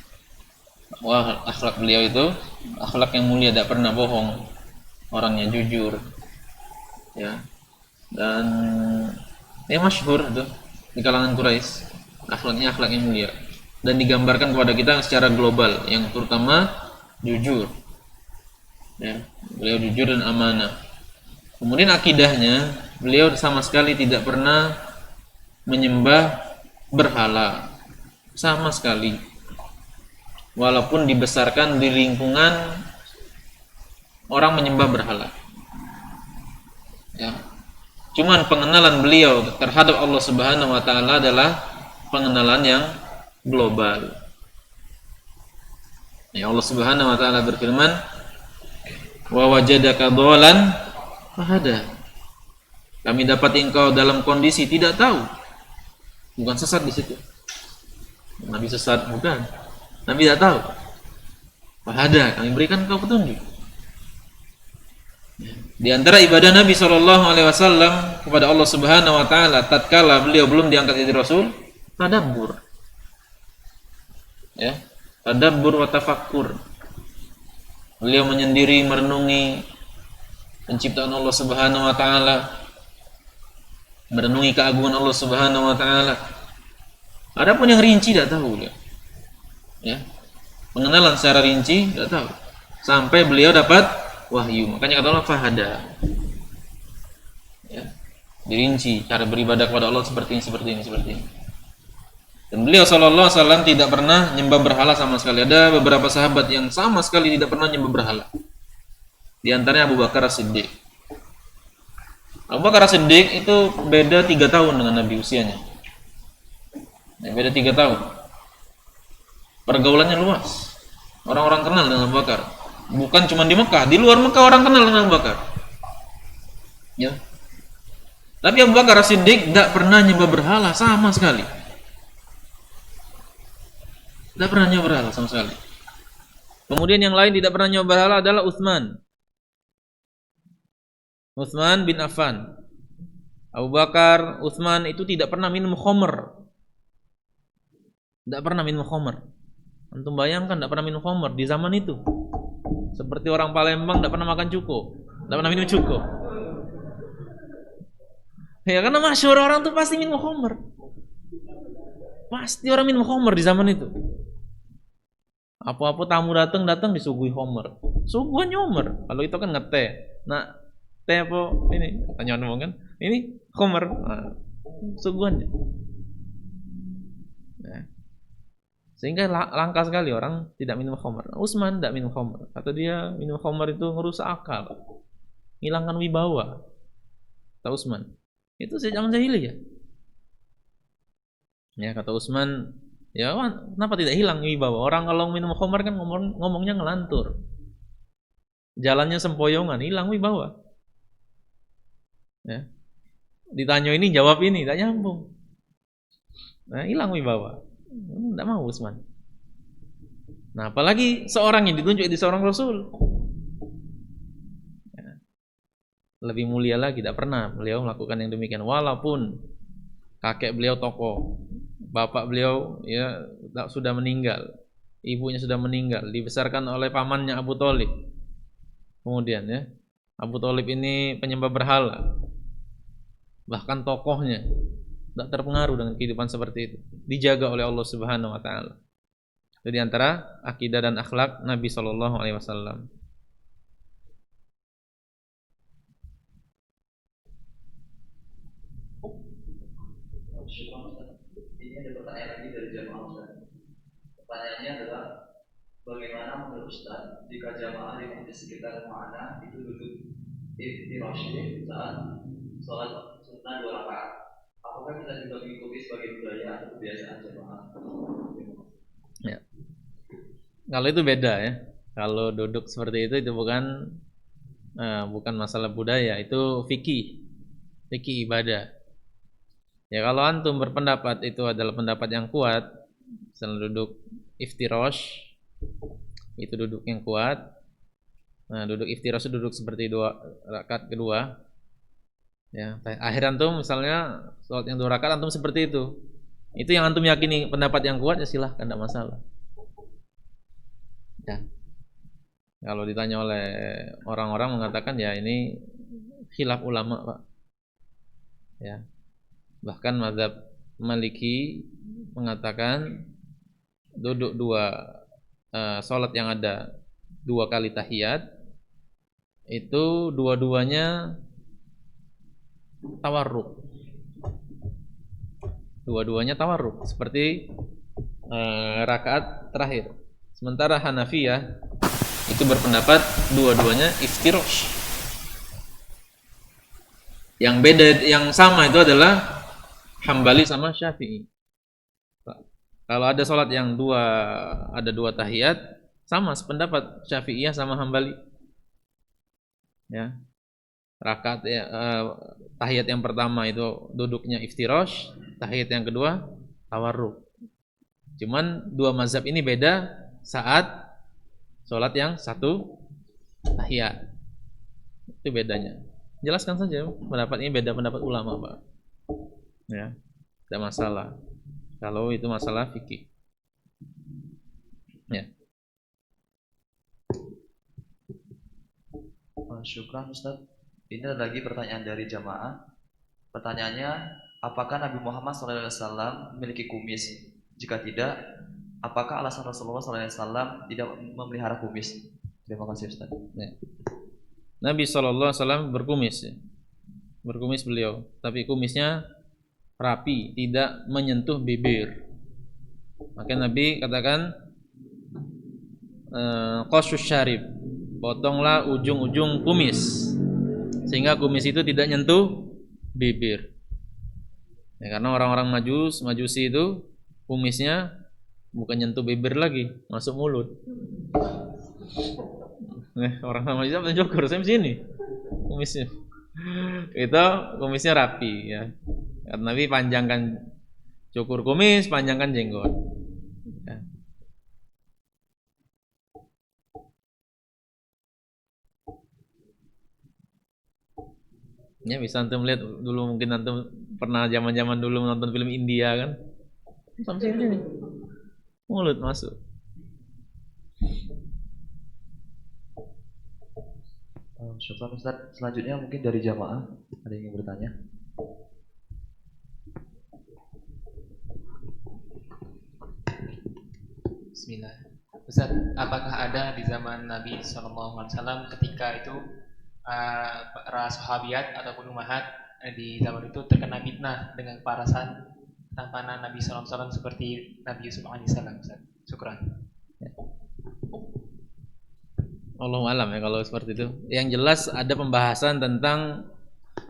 Wah, akhlak beliau itu akhlak yang mulia, tidak pernah bohong, orangnya jujur, ya, dan ya masyhur itu di kalangan Quraisy, akhlaknya akhlak yang mulia dan digambarkan kepada kita secara global, yang terutama jujur, ya, beliau jujur dan amanah. Kemudian akidahnya, beliau sama sekali tidak pernah menyembah berhala sama sekali, walaupun dibesarkan di lingkungan orang menyembah berhala. Ya. Cuman pengenalan beliau terhadap Allah Subhanahu wa taala adalah pengenalan yang global. Ya, Allah Subhanahu wa taala berfirman, "Wa wajadaka dhalan fahada." Kami dapat engkau dalam kondisi tidak tahu. Bukan sesat di situ. Nabi sesat bukan. Nabi tidak tahu. Fahada, kami berikan engkau petunjuk. Di antara ibadah Nabi SAW kepada Allah Subhanahu wa taala tatkala beliau belum diangkat jadi Rasul, tadabbur. Ya, tadabbur wa tafakkur. Beliau menyendiri merenungi penciptaan Allah Subhanahu wa taala, merenungi keagungan Allah Subhanahu wa taala. Adapun yang rinci tidak tahu beliau. Ya. Pengenalan secara rinci tidak tahu. Sampai beliau dapat wahyu. Makanya kata Allah fahada. Ya. Dirinci cara beribadah kepada Allah seperti ini. Dan beliau sallallahu alaihi wasallam tidak pernah nyembah berhala sama sekali. Ada beberapa sahabat yang sama sekali tidak pernah nyembah berhala. Di antaranya Abu Bakar As-Siddiq. Abu Bakar As-Siddiq itu beda 3 tahun dengan Nabi usianya. Ya, beda 3 tahun. Pergaulannya luas. Orang-orang kenal dengan Abu Bakar. Bukan cuma di Mekah, di luar Mekah orang kenal dengan Abu Bakar. Ya. Tapi Abu Bakar As-Siddiq tidak pernah nyembah berhala sama sekali. Tidak pernah nyembah berhala sama sekali. Kemudian yang lain tidak pernah nyembah berhala adalah Utsman bin Affan. Abu Bakar, Utsman itu tidak pernah minum khamr. Tidak pernah minum khamr. Antum bayangkan tidak pernah minum khamr di zaman itu. Seperti orang Palembang tidak pernah makan cuko, tidak pernah minum cuko. Ya karena masyhur orang tuh pasti minum khamr. Pasti orang minum khamr di zaman itu. Apa-apa tamu datang disuguhi khamr. Suguhan nyomer. Kalau itu kan ngeteh. Nah, teh apa ini? Tanya ngomong kan? Ini khamr. Nah, suguhannya. Nah. Sehingga langka sekali orang tidak minum khamr. Utsman tidak minum khamr. Kata dia minum khamr itu merusak akal, hilangkan wibawa. Kata Utsman. Itu sejak zaman jahiliyah. Ya kata Utsman, ya kenapa tidak hilang wibawa? Orang kalau minum khamr kan ngomongnya ngelantur. jalannya sempoyongan, hilang wibawa. Ya. Ditanya ini jawab ini, tak nyambung. Nah, hilang wibawa. Tidak mau Utsman. Nah, apalagi seorang yang ditunjuk di seorang Rasul. Ya. Lebih mulia lagi, tidak pernah beliau melakukan yang demikian. Walaupun kakek beliau tokoh, bapak beliau ya sudah meninggal, ibunya sudah meninggal, dibesarkan oleh pamannya Abu Thalib. Kemudian ya, Abu Thalib ini penyembah berhala. Bahkan tokohnya tidak terpengaruh dengan kehidupan seperti itu, dijaga oleh Allah Subhanahu wa taala. Jadi antara akidah dan akhlak Nabi sallallahu alaihi wasallam. Ini ada pertanyaan lagi dari jamaah Ustaz. Pertanyaannya adalah bagaimana menurut Ustaz jika jamaah di masjid sekitar mana itu duduk iftirash saat sholat sunnah 2 rakaat? Apakah kita juga mengikuti sebagai budaya atau kebiasaan jamaah? Ya. Kalau itu beda ya. Kalau duduk seperti itu bukan masalah budaya, itu fikih ibadah. Ya kalau antum berpendapat itu adalah pendapat yang kuat, misalnya duduk iftirash, itu duduk yang kuat. Nah, duduk iftirash itu duduk seperti 2 rakaat kedua. Ya, akhir antum misalnya sholat yang 2 rakaat antum seperti itu. Itu yang antum yakini pendapat yang kuat, ya silahkan, tidak masalah. Ya. Kalau ditanya oleh orang-orang mengatakan ya ini khilaf ulama, Pak. Ya. Bahkan mazhab Maliki mengatakan duduk sholat yang ada 2 kali tahiyat itu dua-duanya tawarruk. Dua-duanya tawarruk seperti rakaat terakhir. Sementara Hanafiyah itu berpendapat dua-duanya iftirash. Yang beda, yang sama itu adalah Hambali sama Syafi'i. Kalau ada sholat yang ada dua tahiyat, sama sependapat Syafi'iyah sama Hambali. Ya, rakaat tahiyat yang pertama itu duduknya iftirash, tahiyat yang kedua tawarruk. Cuman dua mazhab ini beda saat sholat yang satu tahiyat. Itu bedanya. Jelaskan saja pendapat ini beda pendapat ulama, Pak. Ya, tidak masalah. Kalau itu masalah fikih. Ya. Syukran Ustaz. Ini ada lagi pertanyaan dari jamaah. Pertanyaannya, apakah Nabi Muhammad SAW memiliki kumis? Jika tidak, apakah alasan Rasulullah SAW tidak memelihara kumis? Terima kasih Ustaz. Ya. Nabi SAW berkumis, berkumis beliau, tapi kumisnya rapi, tidak menyentuh bibir. Maka Nabi katakan qasus syarib, potonglah ujung-ujung kumis sehingga kumis itu tidak nyentuh bibir. Ya, karena orang-orang majusi itu kumisnya bukan nyentuh bibir lagi, masuk mulut. Orang majusi apa cukur saya sini kumisnya. Itu kumisnya rapi ya. Karena Nabi panjangkan cukur kumis, panjangkan jenggot. Ya. Ya bisa antum lihat dulu, mungkin antum pernah zaman-zaman dulu nonton film India kan. Sampai sini mulut masuk. Syukran Ustaz. Selanjutnya mungkin dari jamaah ada yang ingin bertanya. Bismillah. Ustaz, apakah ada di zaman Nabi SAW ketika itu para sahabiat ataupun umahat di zaman itu terkena fitnah dengan keparasan tampanan Nabi SAW seperti Nabi Yusuf alaihissalam? Syukran. Allahu alam ya kalau seperti itu. Yang jelas ada pembahasan tentang,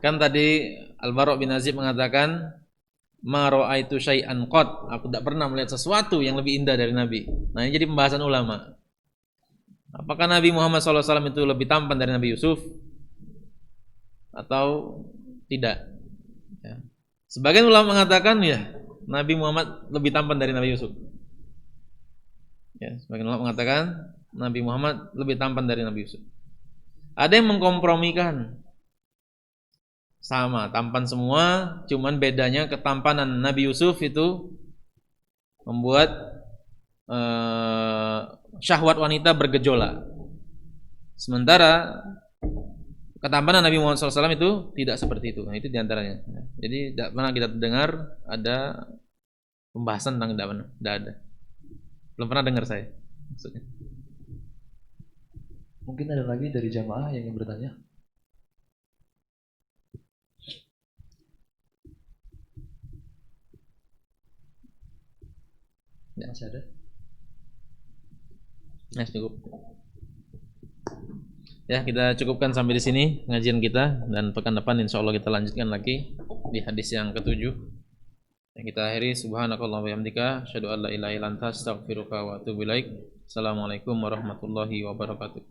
kan tadi Al-Bara' bin Azib mengatakan ma ra'aitu syai'an qad, aku tidak pernah melihat sesuatu yang lebih indah dari Nabi. Nah, ini jadi pembahasan ulama. Apakah Nabi Muhammad SAW itu lebih tampan dari Nabi Yusuf atau tidak? Ya. Sebagian ulama mengatakan ya Nabi Muhammad lebih tampan dari Nabi Yusuf. Ya, sebagian ulama mengatakan Nabi Muhammad lebih tampan dari Nabi Yusuf. Ada yang mengkompromikan, sama tampan semua, cuman bedanya ketampanan Nabi Yusuf itu membuat syahwat wanita bergejolak. Sementara ketampanan Nabi Muhammad SAW itu tidak seperti itu. Nah, itu diantaranya. Jadi tidak pernah kita dengar ada pembahasan tentang tidak ada. Belum pernah dengar saya. Maksudnya. Mungkin ada lagi dari jamaah yang ingin bertanya. Ya, masih ada. Ya, cukup. Ya, kita cukupkan sampai di sini pengajian kita, dan pekan depan insya Allah kita lanjutkan lagi di hadis yang ke-7. Yang kita akhiri, subhanakallah wa bihamdika asyhadu an la ilaha illa anta astaghfiruka wa atubu ilaik. Assalamualaikum warahmatullahi wabarakatuh.